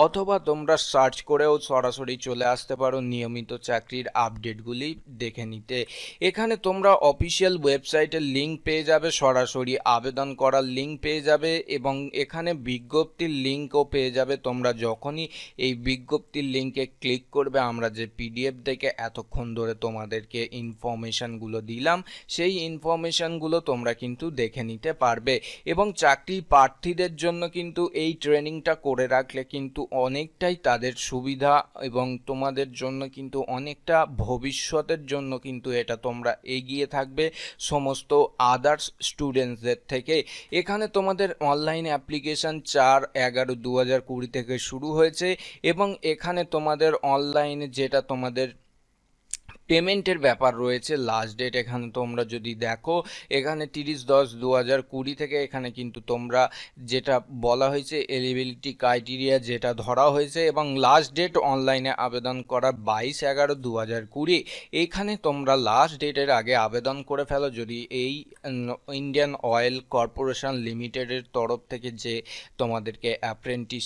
অথবা তোমরা সার্চ করেও সরাসরি চলে আসতে পারো নিয়মিত চাকরির আপডেটগুলি দেখে নিতে। এখানে তোমরা অফিসিয়াল ওয়েবসাইটের লিঙ্ক পেয়ে যাবে, সরাসরি আবেদন করার লিঙ্ক পেয়ে যাবে এবং এখানে বিজ্ঞপ্তির লিঙ্কও পেয়ে যাবে। তোমরা যখনই এই বিজ্ঞপ্তির লিঙ্কে ক্লিক করবে আমরা যে পিডিএফ দেখে এতক্ষণ ধরে তোমাদেরকে ইনফরমেশানগুলো দিলাম সেই ইনফরমেশানগুলো তোমরা কিন্তু দেখে নিতে পারবে এবং চাকরি প্রার্থীদের জন্য কিন্তু এই ট্রেনিংটা করে রাখলে কিন্তু অনেকটাই তাদের সুবিধা এবং তোমাদের জন্য কিন্তু অনেকটা ভবিষ্যতের জন্য কিন্তু এটা তোমরা এগিয়ে থাকবে সমস্ত আদার্স স্টুডেন্টসদের থেকে। এখানে তোমাদের অনলাইন অ্যাপ্লিকেশান 4/11/2020 থেকে শুরু হয়েছে এবং এখানে তোমাদের অনলাইনে যেটা তোমাদের পেমেন্টের ব্যাপার রয়েছে লাস্ট ডেট এখানে তোমরা যদি দেখো এখানে 30/10/2020 থেকে এখানে কিন্তু তোমরা যেটা বলা হয়েছে এলিজিবিলিটি ক্রাইটেরিয়া যেটা ধরা হয়েছে এবং লাস্ট ডেট অনলাইনে আবেদন করার 22/11/2020। এইখানে তোমরা লাস্ট ডেটের আগে আবেদন করে ফেলো যদি এই ইন্ডিয়ান অয়েল কর্পোরেশন লিমিটেডের তরফ থেকে যে তোমাদেরকে অ্যাপ্রেন্টিস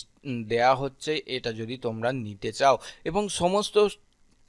দেয়া হচ্ছে এটা যদি তোমরা নিতে চাও এবং সমস্ত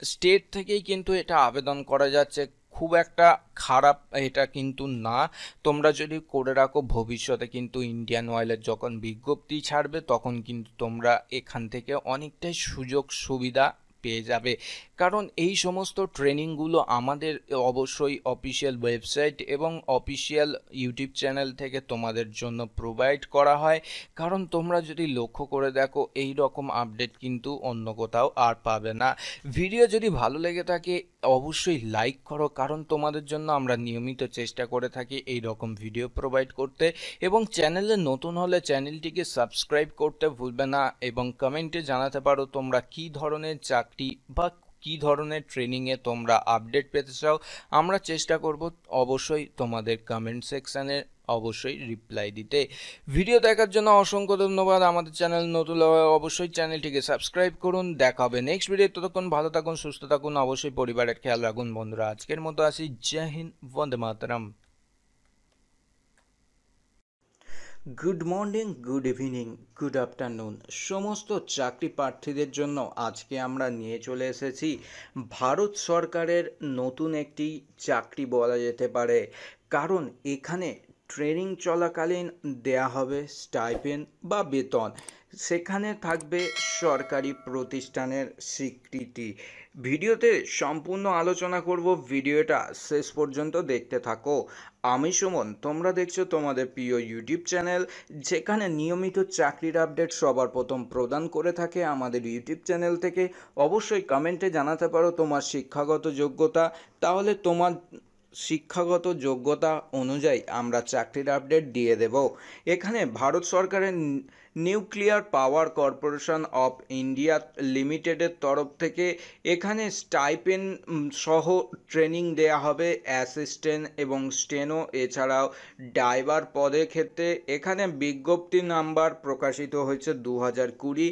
স্টেট থেকেই কিন্তু এটা আবেদন করা যাচ্ছে, খুব একটা খারাপ এটা কিন্তু না। তোমরা যদি করে রাখো ভবিষ্যতে কিন্তু ইন্ডিয়ান অয়েলের যখন বিজ্ঞপ্তি ছাড়বে তখন কিন্তু তোমরা এখান থেকে অনেকটাই সুযোগ সুবিধা পেয়ে যাবে কারণ এই সমস্ত ট্রেনিংগুলো আমাদের অবশ্যই অফিসিয়াল ওয়েবসাইট এবং অফিসিয়াল ইউটিউব চ্যানেল থেকে তোমাদের জন্য প্রোভাইড করা হয় কারণ তোমরা যদি লক্ষ্য করে দেখো এই রকম আপডেট কিন্তু অন্য কোথাও আর পাবে না। ভিডিও যদি ভালো লেগে থাকে অবশ্যই লাইক করো কারণ তোমাদের জন্য আমরা নিয়মিত চেষ্টা করে থাকি এই রকম ভিডিও প্রোভাইড করতে এবং চ্যানেলে নতুন হলে চ্যানেলটিকে সাবস্ক্রাইব করতে ভুলবে না এবং কমেন্টে জানাতে পারো তোমরা কী ধরনের চাকরি বা কী ধরনের ট্রেনিংয়ে তোমরা আপডেট পেতে চাও, আমরা চেষ্টা করব অবশ্যই তোমাদের কমেন্ট সেকশানে অবশ্যই রিপ্লাই দিতে। ভিডিও দেখার জন্য অসংখ্য ধন্যবাদ। আমাদের চ্যানেল নতুন হলে অবশ্যই চ্যানেলটিকে সাবস্ক্রাইব করুন। দেখা হবে নেক্সট ভিডিও। ততক্ষণ ভালো থাকুন, সুস্থ থাকুন, অবশ্যই পরিবারের খেয়াল রাখুন বন্ধুরা। আজকের মতো আসি। Jai Hind, Vande Mataram. Good morning, good evening, good afternoon সমস্ত চাকরি প্রার্থীদের জন্য আজকে আমরা নিয়ে চলে এসেছি ভারত সরকারের নতুন একটি চাকরি বলা যেতে পারে, কারণ এখানে ট্রেনিং চলাকালীন দেয়া হবে স্টাইপেন্ড বা বেতন, সেখানে থাকবে সরকারি প্রতিষ্ঠানের স্বীকৃতি। ভিডিওতে সম্পূর্ণ আলোচনা করব, ভিডিওটা শেষ পর্যন্ত দেখতে থাকো। আমি সুমন, তোমরা দেখছো তোমাদের প্রিয় ইউটিউব চ্যানেল, যেখানে নিয়মিত চাকরির আপডেট সবার প্রথম প্রদান করে থাকে আমাদের ইউটিউব চ্যানেল থেকে। অবশ্যই কমেন্টে জানাতে পারো তোমার শিক্ষাগত যোগ্যতা, তাহলে তোমার শিক্ষাগত যোগ্যতা অনুযায়ী আমরা চাকরির আপডেট দিয়ে দেব। এখানে ভারত সরকারের nuclear power corporation of India লিমিটেডের তরফ থেকে এখানে স্টাইপেন্ড সহ ট্রেনিং দেয়া হবে অ্যাসিস্ট্যান্ট এবং স্টেনো, এছাড়াও ড্রাইভার পদের ক্ষেত্রে। এখানে বিজ্ঞপ্তি নাম্বার প্রকাশিত হয়েছে 2020।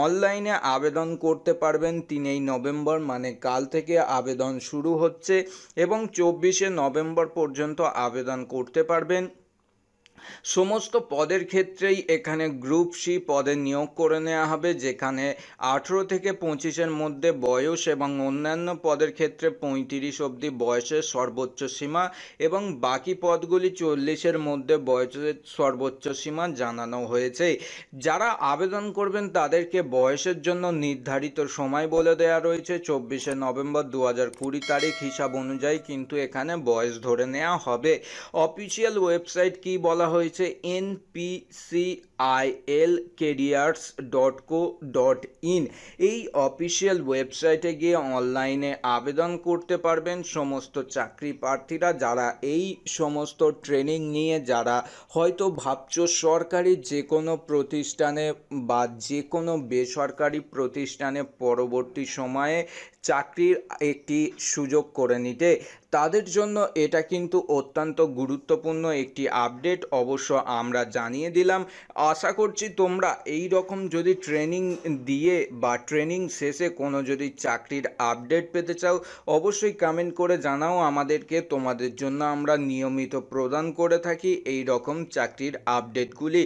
অনলাইনে আবেদন করতে পারবেন 3 নভেম্বর, মানে কাল থেকে আবেদন শুরু হচ্ছে এবং 24 নভেম্বর পর্যন্ত আবেদন করতে পারবেন। সমস্ত পদের ক্ষেত্রেই এখানে গ্রুপ সি পদে নিয়োগ করে নেওয়া হবে, যেখানে 18 থেকে 25-এর মধ্যে বয়স এবং অন্যান্য পদের ক্ষেত্রে 35 অবধি বয়সের সর্বোচ্চ সীমা এবং বাকি পদগুলি 40-এর মধ্যে বয়সের সর্বোচ্চ সীমা জানানো হয়েছে। যারা আবেদন করবেন তাদেরকে বয়সের জন্য নির্ধারিত সময় বলে দেওয়া রয়েছে 24 নভেম্বর 2020 তারিখ হিসাব অনুযায়ী, কিন্তু এখানে বয়স ধরে নেওয়া হবে। অফিসিয়াল ওয়েবসাইট কি বলা হয়েছে, npcilcareers.co.in। এই অফিসিয়াল ওয়েবসাইটে গিয়ে অনলাইনে আবেদন করতে পারবেন সমস্ত চাকরি প্রার্থীরা, যারা এই সমস্ত ট্রেনিং নিয়ে যারা হয়তো ভাবছো সরকারি যে কোনো প্রতিষ্ঠানে বা যে কোনো বেসরকারি প্রতিষ্ঠানে পরবর্তী সময়ে চাকরির একটি সুযোগ করে নিতে, তাদের জন্য এটা কিন্তু অত্যন্ত গুরুত্বপূর্ণ একটি আপডেট অবশ্য আমরা জানিয়ে দিলাম। আশা করছি তোমরা এই রকম যদি ট্রেনিং দিয়ে বা ট্রেনিং শেষে কোনো যদি চাকরির আপডেট পেতে চাও, অবশ্যই কমেন্ট করে জানাও আমাদেরকে। তোমাদের জন্য আমরা নিয়মিত প্রদান করে থাকি এই রকম চাকরির আপডেটগুলি।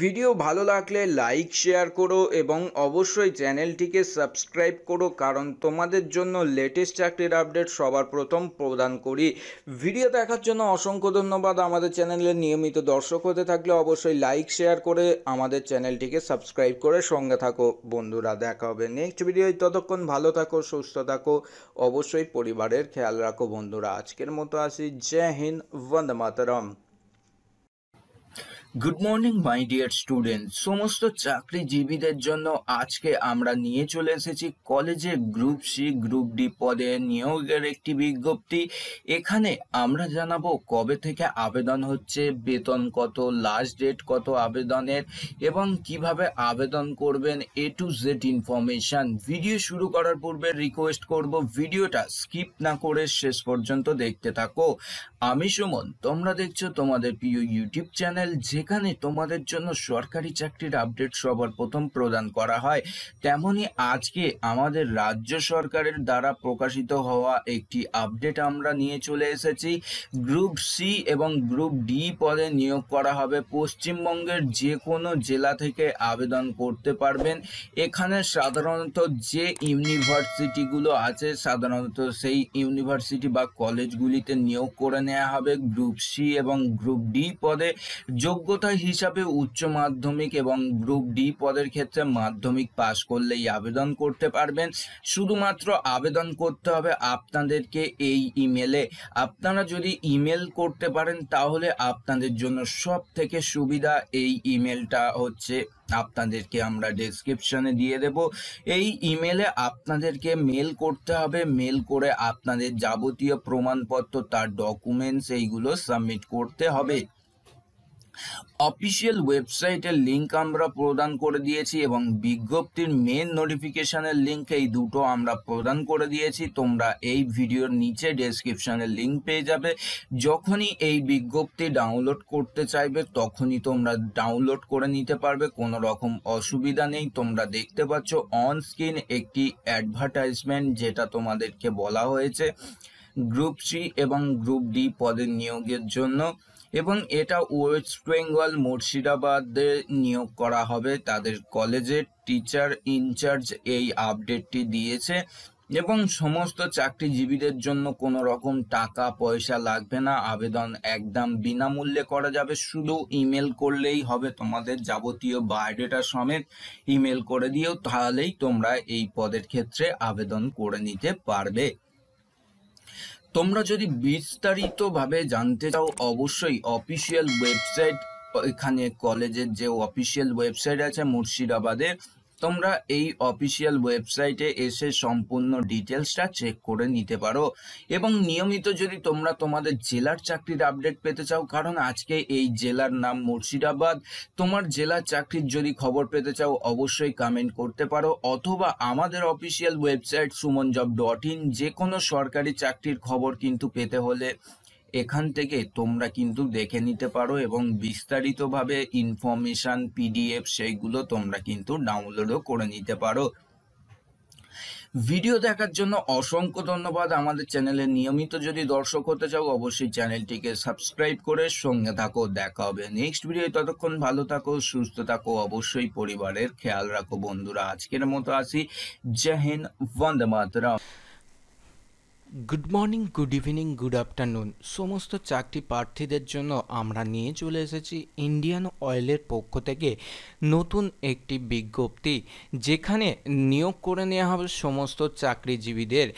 ভিডিও ভালো লাগলে লাইক শেয়ার করো এবং অবশ্যই চ্যানেলটিকে সাবস্ক্রাইব করো, কারণ তোমাদের জন্য লেটেস্ট চাকরির আপডেট সবার প্রথম প্রদান করি। ভিডিও দেখার জন্য অসংখ্য ধন্যবাদ। আমাদের চ্যানেলের নিয়মিত দর্শক হতে থাকলে অবশ্যই লাইক শেয়ার করে আমাদের চ্যানেলটিকে সাবস্ক্রাইব করে সঙ্গে থাকো বন্ধুরা। দেখা হবে নেক্সট ভিডিও। ততক্ষণ ভালো থাকো, সুস্থ থাকো, অবশ্যই পরিবারের খেয়াল রাখো বন্ধুরা। আজকের মতো আসি। Jai Hind, Vande Mataram. Good morning my dear student. সমস্ত চাকরিজীবীদের জন্য আজকে আমরা নিয়ে চলে এসেছি কলেজে গ্রুপ সি গ্রুপ ডি পদে নিয়োগের একটি বিজ্ঞপ্তি। এখানে আমরা জানাবো কবে থেকে আবেদন হচ্ছে, বেতন কত, লাস্ট ডেট কত আবেদনের এবং কিভাবে আবেদন করবেন, A to Z information. Video শুরু করার পূর্বে রিকোয়েস্ট করব ভিডিওটা স্কিপ না করে শেষ পর্যন্ত দেখতে থাকো। আমি সুমন, তোমরা দেখছো তোমাদের প্রিয় ইউটিউব চ্যানেল, যেখানে তোমাদের জন্য সরকারি চাকরির আপডেট সবার প্রথম প্রদান করা হয়। তেমনি আজকে আমাদের রাজ্য সরকারের দ্বারা প্রকাশিত হওয়া একটি আপডেট আমরা নিয়ে চলে এসেছি। গ্রুপ সি এবং গ্রুপ ডি পদে নিয়োগ করা হবে। পশ্চিমবঙ্গের যে কোনো জেলা থেকে আবেদন করতে পারবেন। এখানে সাধারণত যে ইউনিভার্সিটিগুলো আছে, সাধারণত সেই ইউনিভার্সিটি বা কলেজগুলিতে নিয়োগ করে নেওয়া হবে গ্রুপ সি এবং গ্রুপ ডি পদে। যোগ্যতা হিসাবে উচ্চ মাধ্যমিক এবং গ্রুপ ডি পদের ক্ষেত্রে মাধ্যমিক পাশ করলেই আবেদন করতে পারবেন। শুধুমাত্র আবেদন করতে হবে আপনাদেরকে এই ইমেলে। আপনারা যদি ইমেল করতে পারেন তাহলে আপনাদের জন্য সব থেকে সুবিধা। এই ইমেলটা হচ্ছে আপনাদেরকে আমরা ডেসক্রিপশনে দিয়ে দেব। এই ইমেলে আপনাদেরকে মেল করতে হবে। মেল করে আপনাদের যাবতীয় প্রমাণপত্র, তার ডকুমেন্টস, এইগুলো সাবমিট করতে হবে। অফিসিয়াল ওয়েবসাইটের লিঙ্ক আমরা প্রদান করে দিয়েছি এবং বিজ্ঞপ্তির মেন নোটিফিকেশনের লিঙ্ক এই দুটো আমরা প্রদান করে দিয়েছি। তোমরা এই ভিডিওর নিচে ডেসক্রিপশনের লিঙ্ক পেয়ে যাবে। যখনই এই বিজ্ঞপ্তি ডাউনলোড করতে চাইবে তখনই তোমরা ডাউনলোড করে নিতে পারবে, কোনো রকম অসুবিধা নেই। তোমরা দেখতে পাচ্ছ অন স্ক্রিন একটি অ্যাডভার্টাইজমেন্ট, যেটা তোমাদেরকে বলা হয়েছে গ্রুপ সি এবং গ্রুপ ডি পদের নিয়োগের জন্য, এবং এটা ওয়েস্ট বেঙ্গল মুর্শিদাবাদে নিয়োগ করা হবে। তাদের কলেজের টিচার ইনচার্জ এই আপডেটটি দিয়েছে এবং সমস্ত চাকরিজীবীদের জন্য কোনো রকম টাকা পয়সা লাগবে না, আবেদন একদম বিনামূল্যে করা যাবে। শুধু ইমেল করলেই হবে, তোমাদের যাবতীয় বায়োডেটা সমেত ইমেল করে দিও, তাহলেই তোমরা এই পদের ক্ষেত্রে আবেদন করে নিতে পারবে। তোমরা যদি বিস্তারিতভাবে জানতে চাও অবশ্যই অফিসিয়াল ওয়েবসাইট, এখানে কলেজের যে অফিসিয়াল ওয়েবসাইট আছে মুর্শিদাবাদের, তোমরা এই অফিসিয়াল ওয়েবসাইটে এসে সম্পূর্ণ ডিটেলসটা চেক করে নিতে পারো। এবং নিয়মিত যদি তোমরা তোমাদের জেলার চাকরির আপডেট পেতে চাও, কারণ আজকে এই জেলার নাম মুর্শিদাবাদ, তোমার জেলার চাকরির যদি খবর পেতে চাও অবশ্যই কমেন্ট করতে পারো, অথবা আমাদের অফিসিয়াল ওয়েবসাইট sumonjob.in, যে কোনো সরকারি চাকরির খবর কিন্তু পেতে হলে এখান থেকে তোমরা কিন্তু দেখে নিতে পারো এবং বিস্তারিতভাবে ইনফরমেশন পিডিএফ সেইগুলো তোমরা কিন্তু ডাউনলোডও করে নিতে পারো। ভিডিও দেখার জন্য অসংখ্য ধন্যবাদ। আমাদের চ্যানেলে নিয়মিত যদি দর্শক হতে চাও অবশ্যই চ্যানেলটিকে সাবস্ক্রাইব করে সঙ্গে থাকো। দেখা হবে নেক্সট ভিডিও, ততক্ষণ ভালো থাকো, সুস্থ থাকো, অবশ্যই পরিবারের খেয়াল রাখো বন্ধুরা। আজকের মতো আসি, Jai Hind, Vande Mataram. Good morning, good evening, good afternoon সমস্ত চাকরি প্রার্থীদের জন্য আমরা নিয়ে চলে এসেছি ইন্ডিয়ান অয়েলের পক্ষ থেকে নতুন একটি বিজ্ঞপ্তি, যেখানে নিয়োগ করে নেওয়া হবে সমস্ত চাকরিজীবীদের।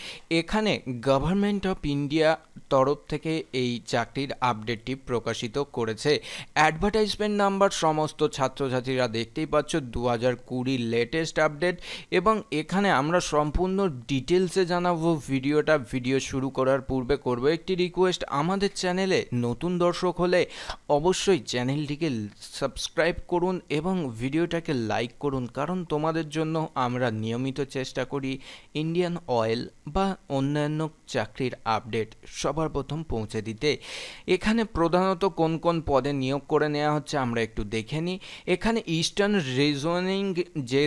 এখানে গভর্নমেন্ট অফ ইন্ডিয়া তরফ থেকে এই চাকরির আপডেটটি প্রকাশিত করেছে। অ্যাডভার্টাইজমেন্ট নাম্বার সমস্ত ছাত্রছাত্রীরা দেখতেই পাচ্ছ, 2020 লেটেস্ট আপডেট। এবং এখানে আমরা সম্পূর্ণ ডিটেলসে জানাবো। ভিডিও শুরু করার পূর্বে করব একটি রিকোয়েস্ট, আমাদের চ্যানেলে নতুন দর্শক হলে অবশ্যই চ্যানেলটিকে সাবস্ক্রাইব করুন এবং ভিডিওটাকে লাইক করুন, কারণ তোমাদের জন্য আমরা নিয়মিত চেষ্টা করি ইন্ডিয়ান অয়েল বা অন্যান্য চাকরির আপডেট সবার প্রথম পৌঁছে দিতে। এখানে প্রধানত কোন কোন পদে নিয়োগ করে নেওয়া হচ্ছে আমরা একটু দেখে নিই। এখানে ইস্টার্ন রিজনিং যে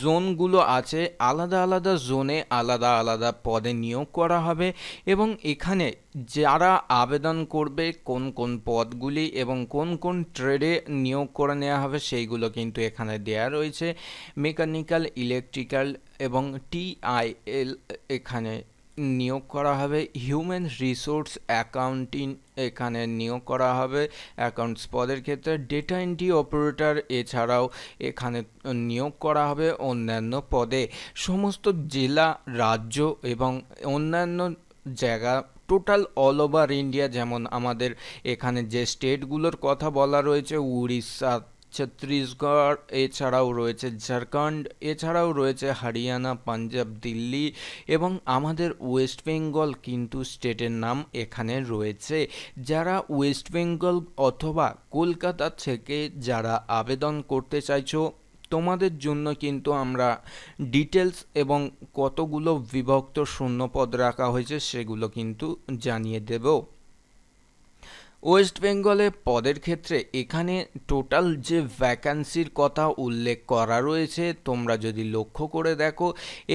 জোনগুলো আছে, আলাদা আলাদা জোনে আলাদা আলাদা পদে নিয়োগ করা হবে এবং এখানে যারা আবেদন করবে কোন কোন পদগুলি এবং কোন কোন ট্রেডে নিয়োগ করে নেওয়া হবে সেইগুলো কিন্তু এখানে দেয়া রয়েছে। মেকানিক্যাল, ইলেকট্রিক্যাল এবং টিআইএল এখানে নিয়োগ করা হবে। হিউম্যান রিসোর্স অ্যাকাউন্টিং এখানে নিয়োগ করা হবে অ্যাকাউন্টস পদের ক্ষেত্রে। ডেটা এন্ট্রি অপারেটর এছাড়াও এখানে নিয়োগ করা হবে অন্যান্য পদে। সমস্ত জেলা, রাজ্য এবং অন্যান্য জায়গা, টোটাল অল ওভার ইন্ডিয়া, যেমন আমাদের এখানে যে স্টেটগুলোর কথা বলা রয়েছে, উড়িষ্যা, ছত্তিশগড়, এছাড়াও রয়েছে ঝাড়খণ্ড, এছাড়াও রয়েছে হরিয়ানা, পাঞ্জাব, দিল্লি এবং আমাদের ওয়েস্ট বেঙ্গল কিন্তু স্টেটের নাম এখানে রয়েছে। যারা ওয়েস্ট বেঙ্গল অথবা কলকাতা থেকে যারা আবেদন করতে চাইছো, তোমাদের জন্য কিন্তু আমরা ডিটেলস এবং কতগুলো বিভক্ত শূন্যপদ রাখা হয়েছে সেগুলো কিন্তু জানিয়ে দেব। ওয়েস্ট বেঙ্গলে পদের ক্ষেত্রে এখানে টোটাল যে ভ্যাকান্সির কথা উল্লেখ করা রয়েছে, তোমরা যদি লক্ষ্য করে দেখো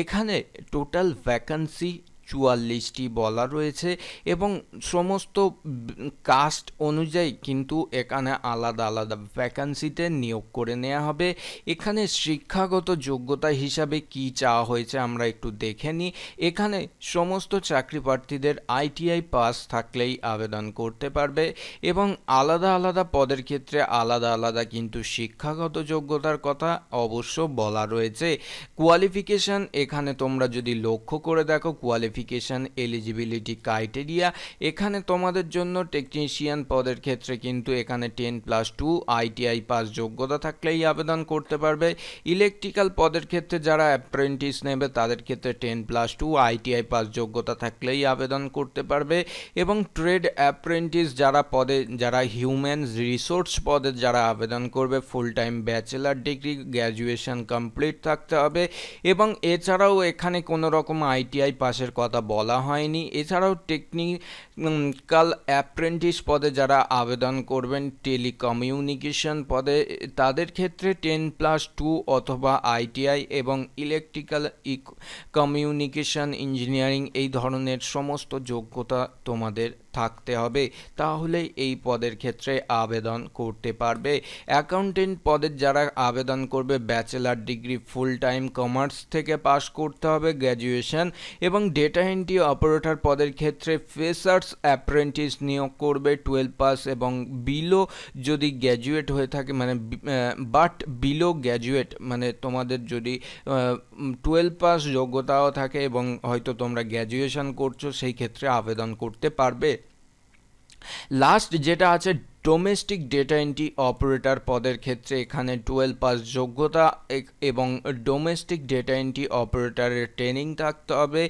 এখানে টোটাল ভ্যাকান্সি 44টি বলা রয়েছে এবং সমস্ত কাস্ট অনুযায়ী কিন্তু এখানে আলাদা আলাদা ভ্যাকান্সিতে নিয়োগ করে নেওয়া হবে। এখানে শিক্ষাগত যোগ্যতা হিসাবে কি চাওয়া হয়েছে আমরা একটু দেখে নিই। এখানে সমস্ত চাকরি প্রার্থীদের আইটিআই পাস থাকলেই আবেদন করতে পারবে এবং আলাদা আলাদা পদের ক্ষেত্রে আলাদা আলাদা কিন্তু শিক্ষাগত যোগ্যতার কথা অবশ্য বলা রয়েছে। কোয়ালিফিকেশন এখানে তোমরা যদি লক্ষ্য করে দেখো, কোয়ালিফিকেশন কোয়ালিফিকেশান এলিজিবিলিটি ক্রাইটেরিয়া। এখানে তোমাদের জন্য টেকনিশিয়ান পদের ক্ষেত্রে কিন্তু এখানে 10+2 ITI পাস যোগ্যতা থাকলেই আবেদন করতে পারবে। ইলেকট্রিক্যাল পদের ক্ষেত্রে যারা অ্যাপ্রেন্টিস নেবে তাদের ক্ষেত্রে 10+2 ITI পাস যোগ্যতা থাকলেই আবেদন করতে পারবে। এবং ট্রেড অ্যাপ্রেন্টিস যারা হিউম্যান রিসোর্স পদে যারা আবেদন করবে full time bachelor degree graduation complete থাকতে হবে। এবং এছাড়াও এখানে কোনো রকম ITI পাসের কথা বলা হয়নি। এছাড়াও টেকনিক্যাল অ্যাপ্রেন্টিস পদে যারা আবেদন করবেন টেলিকমিউনিকেশন পদে তাদের ক্ষেত্রে 10+2 অথবা ITI এবং ইলেকট্রিক্যাল কমিউনিকেশন ইঞ্জিনিয়ারিং এই ধরনের সমস্ত যোগ্যতা তোমাদের থাকতে হবে, তাহলেই এই পদের ক্ষেত্রে আবেদন করতে পারবে। অ্যাকাউন্টেন্ট পদের যারা আবেদন করবে bachelor degree full time commerce থেকে পাস করতে হবে গ্র্যাজুয়েশন। এবং ডেটা এন্ট্রি অপারেটর পদের ক্ষেত্রে ফ্রেশার্স অ্যাপ্রেন্টিস নিয়োগ করবে 12 পাস এবং বিলো যদি গ্র্যাজুয়েট হয়ে থাকে মানে বাট বিলো গ্র্যাজুয়েট মানে তোমাদের যদি 12 পাস যোগ্যতাও থাকে এবং হয়তো তোমরা গ্র্যাজুয়েশন করছো সেই ক্ষেত্রে আবেদন করতে পারবে। লাস্ট যেটা আছে ডোমেস্টিক ডেটা এন্ট্রি অপারেটর পদের ক্ষেত্রে এখানে 12 পাস যোগ্যতা এবং ডোমেস্টিক ডেটা এন্ট্রি অপারেটরের ট্রেনিং থাকতে হবে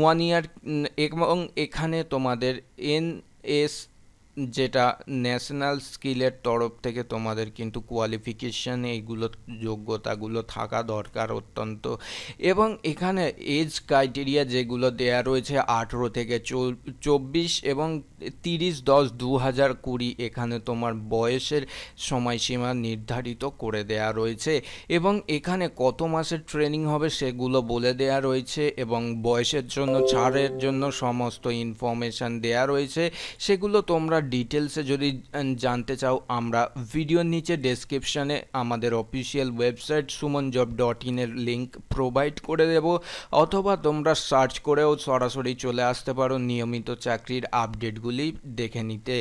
1 ইয়ার। এবং এখানে তোমাদের NS যেটা ন্যাশনাল স্কিলের তরফ থেকে তোমাদের কিন্তু কোয়ালিফিকেশান এইগুলো যোগ্যতাগুলো থাকা দরকার অত্যন্ত। এবং এখানে এজ ক্রাইটেরিয়া যেগুলো দেয়া রয়েছে 18 থেকে 24 এবং 30/10/2020 এখানে তোমার বয়সের সময়সীমা নির্ধারিত করে দেয়া রয়েছে। এবং এখানে কত মাসের ট্রেনিং হবে সেগুলো বলে দেয়া রয়েছে এবং বয়সের জন্য ছাড়ের জন্য সমস্ত ইনফরমেশান দেয়া রয়েছে। সেগুলো তোমরা ডিটেলসে যদি জানতে চাও আমরা ভিডিওর নিচে ডেসক্রিপশানে আমাদের অফিসিয়াল ওয়েবসাইট sumonjob.in এর লিঙ্ক প্রোভাইড করে দেব, অথবা তোমরা সার্চ করেও সরাসরি চলে আসতে পারো নিয়মিত চাকরির আপডেটগুলি দেখে নিতে।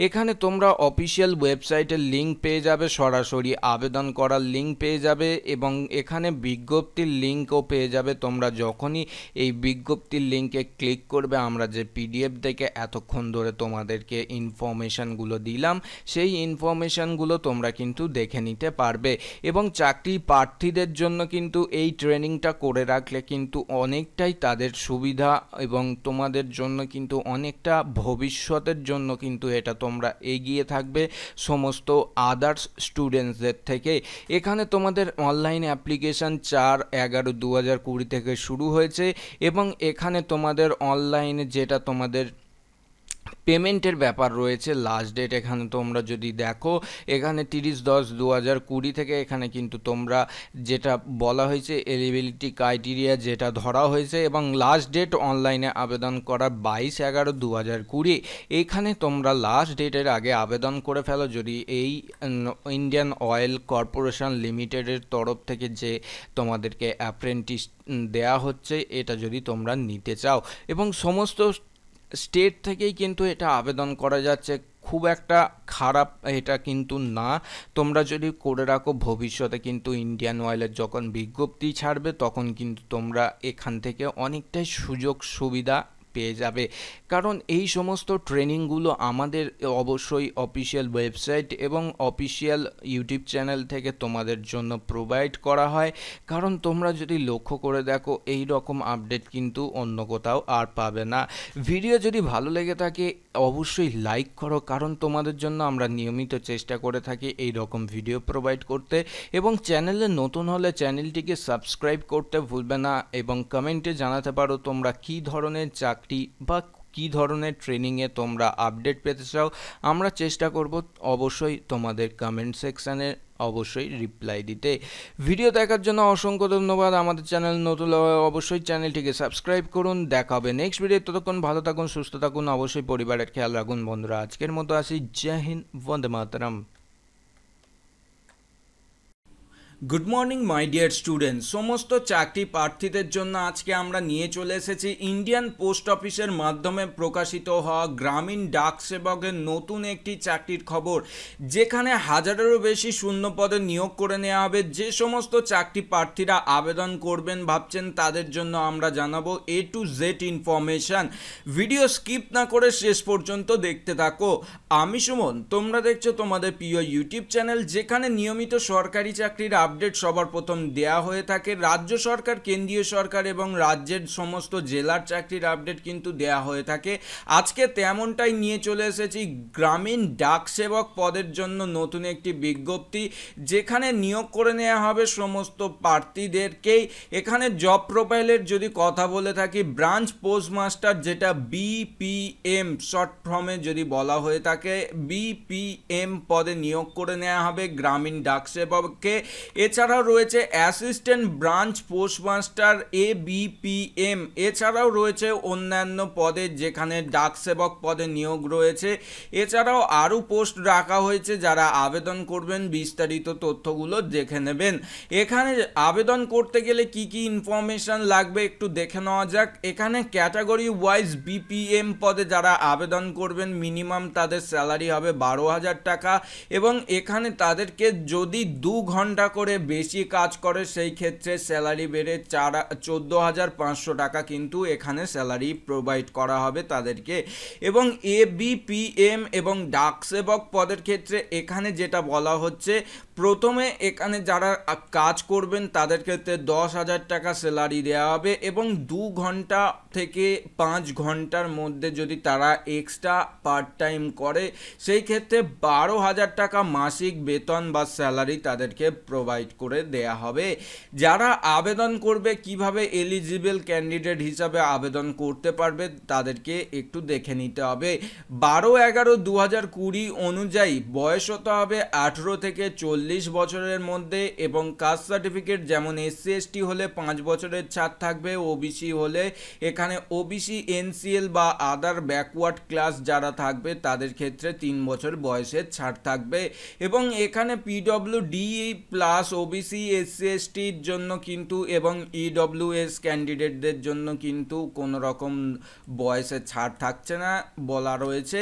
এখানে তোমরা অফিসিয়াল ওয়েবসাইটের লিঙ্ক পেয়ে যাবে, সরাসরি আবেদন করার লিঙ্ক পেয়ে যাবে এবং এখানে বিজ্ঞপ্তির লিঙ্কও পেয়ে যাবে। তোমরা যখনই এই বিজ্ঞপ্তির লিঙ্কে ক্লিক করবে আমরা যে PDF দেখে এতক্ষণ ধরে তোমাদেরকে ইনফরমেশানগুলো দিলাম সেই ইনফরমেশানগুলো তোমরা কিন্তু দেখে নিতে পারবে। এবং চাকরি প্রার্থীদের জন্য কিন্তু এই ট্রেনিংটা করে রাখলে কিন্তু অনেকটাই তাদের সুবিধা এবং তোমাদের জন্য কিন্তু অনেকটা ভবিষ্যতের জন্য কিন্তু এটা তোমরা এগিয়ে থাকবে সমস্ত আদার্স স্টুডেন্টসদের থেকে। এখানে তোমাদের অনলাইন অ্যাপ্লিকেশান 4/11/2020 থেকে শুরু হয়েছে এবং এখানে তোমাদের অনলাইনে যেটা তোমাদের পেমেন্টের ব্যাপার রয়েছে লাস্ট ডেট এখানে তোমরা যদি দেখো এখানে 30/10/2020 থেকে এখানে কিন্তু তোমরা যেটা বলা হয়েছে এলিজিবিলিটি ক্রাইটেরিয়া যেটা ধরা হয়েছে এবং লাস্ট ডেট অনলাইনে আবেদন করার 22/11/2020। এখানে তোমরা লাস্ট ডেটের আগে আবেদন করে ফেলো যদি এই ইন্ডিয়ান অয়েল কর্পোরেশন লিমিটেডের তরফ থেকে যে তোমাদেরকে অ্যাপ্রেন্টিস দেয়া হচ্ছে এটা যদি তোমরা নিতে চাও। এবং সমস্ত স্টেট থেকেই কিন্তু এটা আবেদন করা যাচ্ছে, খুব একটা খারাপ এটা কিন্তু না। তোমরা যদি করে রাখো ভবিষ্যতে কিন্তু ইন্ডিয়ান অয়েলের যখন বিজ্ঞপ্তি ছাড়বে তখন কিন্তু তোমরা এখান থেকে অনেকটাই সুযোগ সুবিধা পেয়ে যাবে। কারণ এই সমস্ত ট্রেনিংগুলো আমাদের অবশ্যই অফিসিয়াল ওয়েবসাইট এবং অফিসিয়াল ইউটিউব চ্যানেল থেকে তোমাদের জন্য প্রোভাইড করা হয়। কারণ তোমরা যদি লক্ষ্য করে দেখো এই রকম আপডেট কিন্তু অন্য কোথাও আর পাবে না। ভিডিও যদি ভালো লেগে থাকে অবশ্যই লাইক করো, কারণ তোমাদের জন্য আমরা নিয়মিত চেষ্টা করে থাকি এই রকম ভিডিও প্রোভাইড করতে। এবং চ্যানেলে নতুন হলে চ্যানেলটিকে সাবস্ক্রাইব করতে ভুলবে না এবং কমেন্টে জানাতে পারো তোমরা কী ধরনের চাকরি বা কী ধরনের ট্রেনিংয়ে তোমরা আপডেট পেতে চাও। আমরা চেষ্টা করব অবশ্যই তোমাদের কমেন্ট সেকশানে অবশ্যই রিপ্লাই দিতে। ভিডিও দেখার জন্য অসংখ্য ধন্যবাদ। আমাদের চ্যানেল নতুন অবশ্যই চ্যানেলটিকে সাবস্ক্রাইব করুন। দেখা হবে নেক্সট ভিডিও। ততক্ষণ ভালো থাকুন, সুস্থ থাকুন, অবশ্যই পরিবারের খেয়াল রাখুন। বন্ধুরা আজকের মতো আসি। Jai Hind, Vande Mataram. Good morning my dear student, সমস্ত চাকরি প্রার্থীদের জন্য আজকে আমরা নিয়ে চলে এসেছি ইন্ডিয়ান পোস্ট অফিসের মাধ্যমে প্রকাশিত হওয়া গ্রামীণ ডাক সেবকের নতুন একটি চাকরির খবর, যেখানে হাজারেরও বেশি শূন্য পদে নিয়োগ করে নেওয়া হবে। যে সমস্ত চাকরি প্রার্থীরা আবেদন করবেন ভাবছেন তাদের জন্য আমরা জানাবো A to Z information. Video skip না করে শেষ পর্যন্ত দেখতে থাকো। আমি সুমন, তোমরা দেখছো তোমাদের প্রিয় ইউটিউব চ্যানেল, যেখানে নিয়মিত সরকারি চাকরির আপডেট সবার প্রথম দেয়া হয়ে থাকে। রাজ্য সরকার, কেন্দ্রীয় সরকার এবং রাজ্যের সমস্ত জেলার চাকরির আপডেট কিন্তু দেয়া হয়ে থাকে। আজকে তেমনটাই নিয়ে চলে এসেছি গ্রামীণ ডাক সেবক পদের জন্য নতুন একটি বিজ্ঞপ্তি, যেখানে নিয়োগ করে নেওয়া হবে সমস্ত প্রার্থীদেরকেই। এখানে জব প্রোফাইলের যদি কথা বলে থাকি, ব্রাঞ্চ পোস্টমাস্টার, যেটা BPM শর্ট ফর্মে যদি বলা হয়ে থাকে, BPM পদে নিয়োগ করে নেওয়া হবে গ্রামীণ ডাক সেবককে। এছাড়াও রয়েছে অ্যাসিস্ট্যান্ট ব্রাঞ্চ পোস্টমাস্টার ABPM। এছাড়াও রয়েছে অন্যান্য পদে, যেখানে ডাক সেবক পদে নিয়োগ রয়েছে। এছাড়াও আরও পোস্ট রাখা হয়েছে, যারা আবেদন করবেন বিস্তারিত তথ্যগুলো দেখে নেবেন। এখানে আবেদন করতে গেলে কি কি ইনফরমেশন লাগবে একটু দেখে নেওয়া যাক। এখানে ক্যাটাগরি ওয়াইজ BPM পদে যারা আবেদন করবেন, মিনিমাম তাদের স্যালারি হবে 12,000 টাকা, এবং এখানে তাদেরকে যদি 2 ঘন্টা করে বেশি কাজ করে, সেই ক্ষেত্রে স্যালারি বেড়ে 14,500 টাকা কিন্তু এখানে স্যালারি প্রোভাইড করা হবে তাদেরকে। এবং ABPM এবং ডাক সেবক পদের ক্ষেত্রে এখানে যেটা বলা হচ্ছে, প্রথমে এখানে যারা কাজ করবেন তাদের ক্ষেত্রে 10,000 টাকা স্যালারি দেওয়া হবে, এবং 2 ঘন্টা থেকে 5 ঘন্টার মধ্যে যদি তারা এক্সট্রা পার্ট টাইম করে, সেই ক্ষেত্রে 12,000 টাকা মাসিক বেতন বা স্যালারি তাদেরকে প্রোভাইড করে দেয়া হবে। যারা আবেদন করবে, কিভাবে এলিজিবল ক্যান্ডিডেট হিসাবে আবেদন করতে পারবে তাদেরকে একটু দেখে নিতে হবে। 12/11/2020 অনুযায়ী বয়স হতে হবে 18 থেকে 40 বছরের মধ্যে, এবং কাস্ট সার্টিফিকেট যেমন SC ST হলে 5 বছরের ছাড় থাকবে, OBC হলে এখানে OBC NCL বা আদার ব্যাকওয়ার্ড ক্লাস যারা থাকবে তাদের ক্ষেত্রে 3 বছর বয়সের ছাড় থাকবে। এবং এখানে PWD প্লাস OBC SC STর জন্য কিন্তু এবং EWS ক্যান্ডিডেটদের জন্য কিন্তু কোনো রকম বয়সের ছাড় থাকছে না বলা রয়েছে।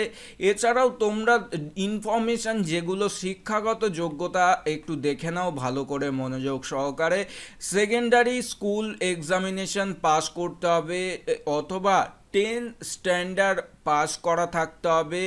এছাড়াও তোমরা ইনফরমেশান যেগুলো শিক্ষাগত যোগ্যতা একটু দেখে নাও ভালো করে মনোযোগ সহকারে। সেকেন্ডারি স্কুল এক্সামিনেশন পাস করতে হবে, অথবা 10 স্ট্যান্ডার্ড পাস করা থাকতে হবে,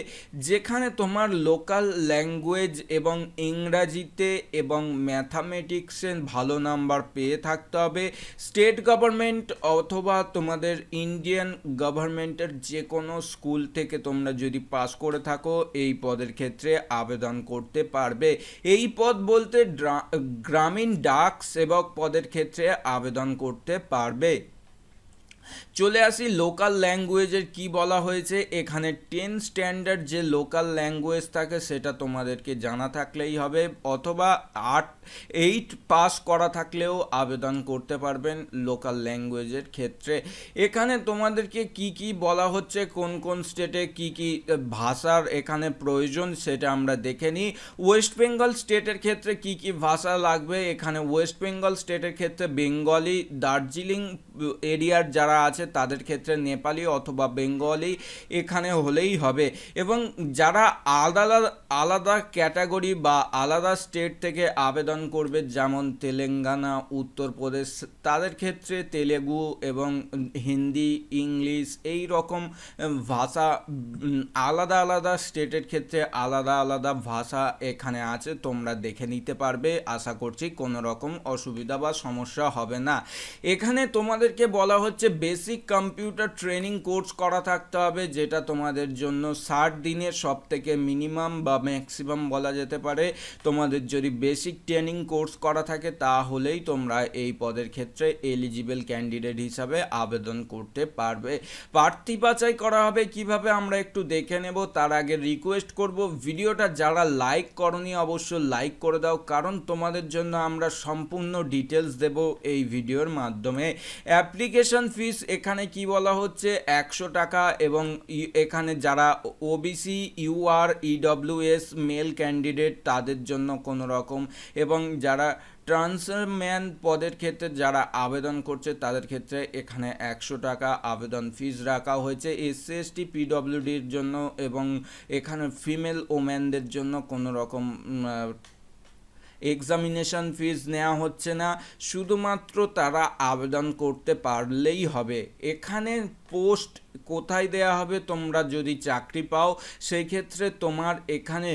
যেখানে তোমার লোকাল ল্যাঙ্গুয়েজ এবং ইংরাজিতে এবং ম্যাথামেটিক্সে ভালো নাম্বার পেয়ে থাকতে হবে। স্টেট গভর্নমেন্ট অথবা তোমাদের ইন্ডিয়ান গভর্নমেন্টের যে কোনো স্কুল থেকে তোমরা যদি পাস করে থাকো, এই পদের ক্ষেত্রে আবেদন করতে পারবে। এই পদ বলতে গ্রামীণ ডাক সেবক পদের ক্ষেত্রে আবেদন করতে পারবে। চলে আসি লোকাল ল্যাঙ্গুয়েজের কি বলা হয়েছে। এখানে 10 স্ট্যান্ডার্ড যে লোকাল ল্যাঙ্গুয়েজ থাকে সেটা তোমাদেরকে জানা থাকলেই হবে, অথবা 8 পাস করা থাকলেও আবেদন করতে পারবেন লোকাল ল্যাঙ্গুয়েজের ক্ষেত্রে। এখানে তোমাদেরকে কি কি বলা হচ্ছে, কোন কোন স্টেটে কি কি ভাষার এখানে প্রয়োজন সেটা আমরা দেখে নিই। ওয়েস্ট বেঙ্গল স্টেটের ক্ষেত্রে কি কি ভাষা লাগবে, এখানে ওয়েস্ট বেঙ্গল স্টেটের ক্ষেত্রে বেঙ্গলি, দার্জিলিং এরিয়ার যারা আছে তাদের ক্ষেত্রে নেপালি অথবা বেঙ্গলি এখানে হলেই হবে। এবং যারা আলাদা আলাদা ক্যাটাগরি বা আলাদা স্টেট থেকে আবেদন করবে, যেমন তেলেঙ্গানা, উত্তরপ্রদেশ, তাদের ক্ষেত্রে তেলেগু এবং হিন্দি, ইংলিশ এই রকম ভাষা, আলাদা আলাদা স্টেটের ক্ষেত্রে আলাদা আলাদা ভাষা এখানে আছে, তোমরা দেখে নিতে পারবে। আশা করছি কোনো রকম অসুবিধা বা সমস্যা হবে না। এখানে তোমাদেরকে বলা হচ্ছে বেসিক কম্পিউটার ট্রেনিং কোর্স করা থাকতে হবে, যেটা তোমাদের জন্য 60 দিনের সব থেকে মিনিমাম বা ম্যাক্সিমাম বলা যেতে পারে। তোমাদের যদি বেসিক ট্রেনিং কোর্স করা থাকে তাহলেই তোমরা এই পদের ক্ষেত্রে এলিজিবল ক্যান্ডিডেট হিসাবে আবেদন করতে পারবে। প্রার্থী বাছাই করা হবে কিভাবে আমরা একটু দেখে নেব। তার আগে রিকোয়েস্ট করব, ভিডিওটা যারা লাইক করনি অবশ্যই লাইক করে দাও, কারণ তোমাদের জন্য আমরা সম্পূর্ণ ডিটেলস দেব এই ভিডিওর মাধ্যমে। অ্যাপ্লিকেশন ফিস এখানে কি বলা হচ্ছে 100 টাকা, এবং এখানে যারা OBC UR EWS male candidate তাদের জন্য কোনো রকম, এবং যারা ট্রান্সম্যান পদের ক্ষেত্রে যারা আবেদন করছে তাদের ক্ষেত্রে এখানে 100 টাকা আবেদন ফিজ রাখা হয়েছে। এসসি এসটি পিডব্লিউডির জন্য এবং এখানে ফিমেল ওমেনদের জন্য কোনো রকম এক্সামিনেশন ফিজ নেওয়া হচ্ছে না, শুধুমাত্র তারা আবেদন করতে পারলেই হবে। এখানে পোস্ট কোথায় দেয়া হবে, তোমরা যদি চাকরি পাও সেই ক্ষেত্রে তোমার এখানে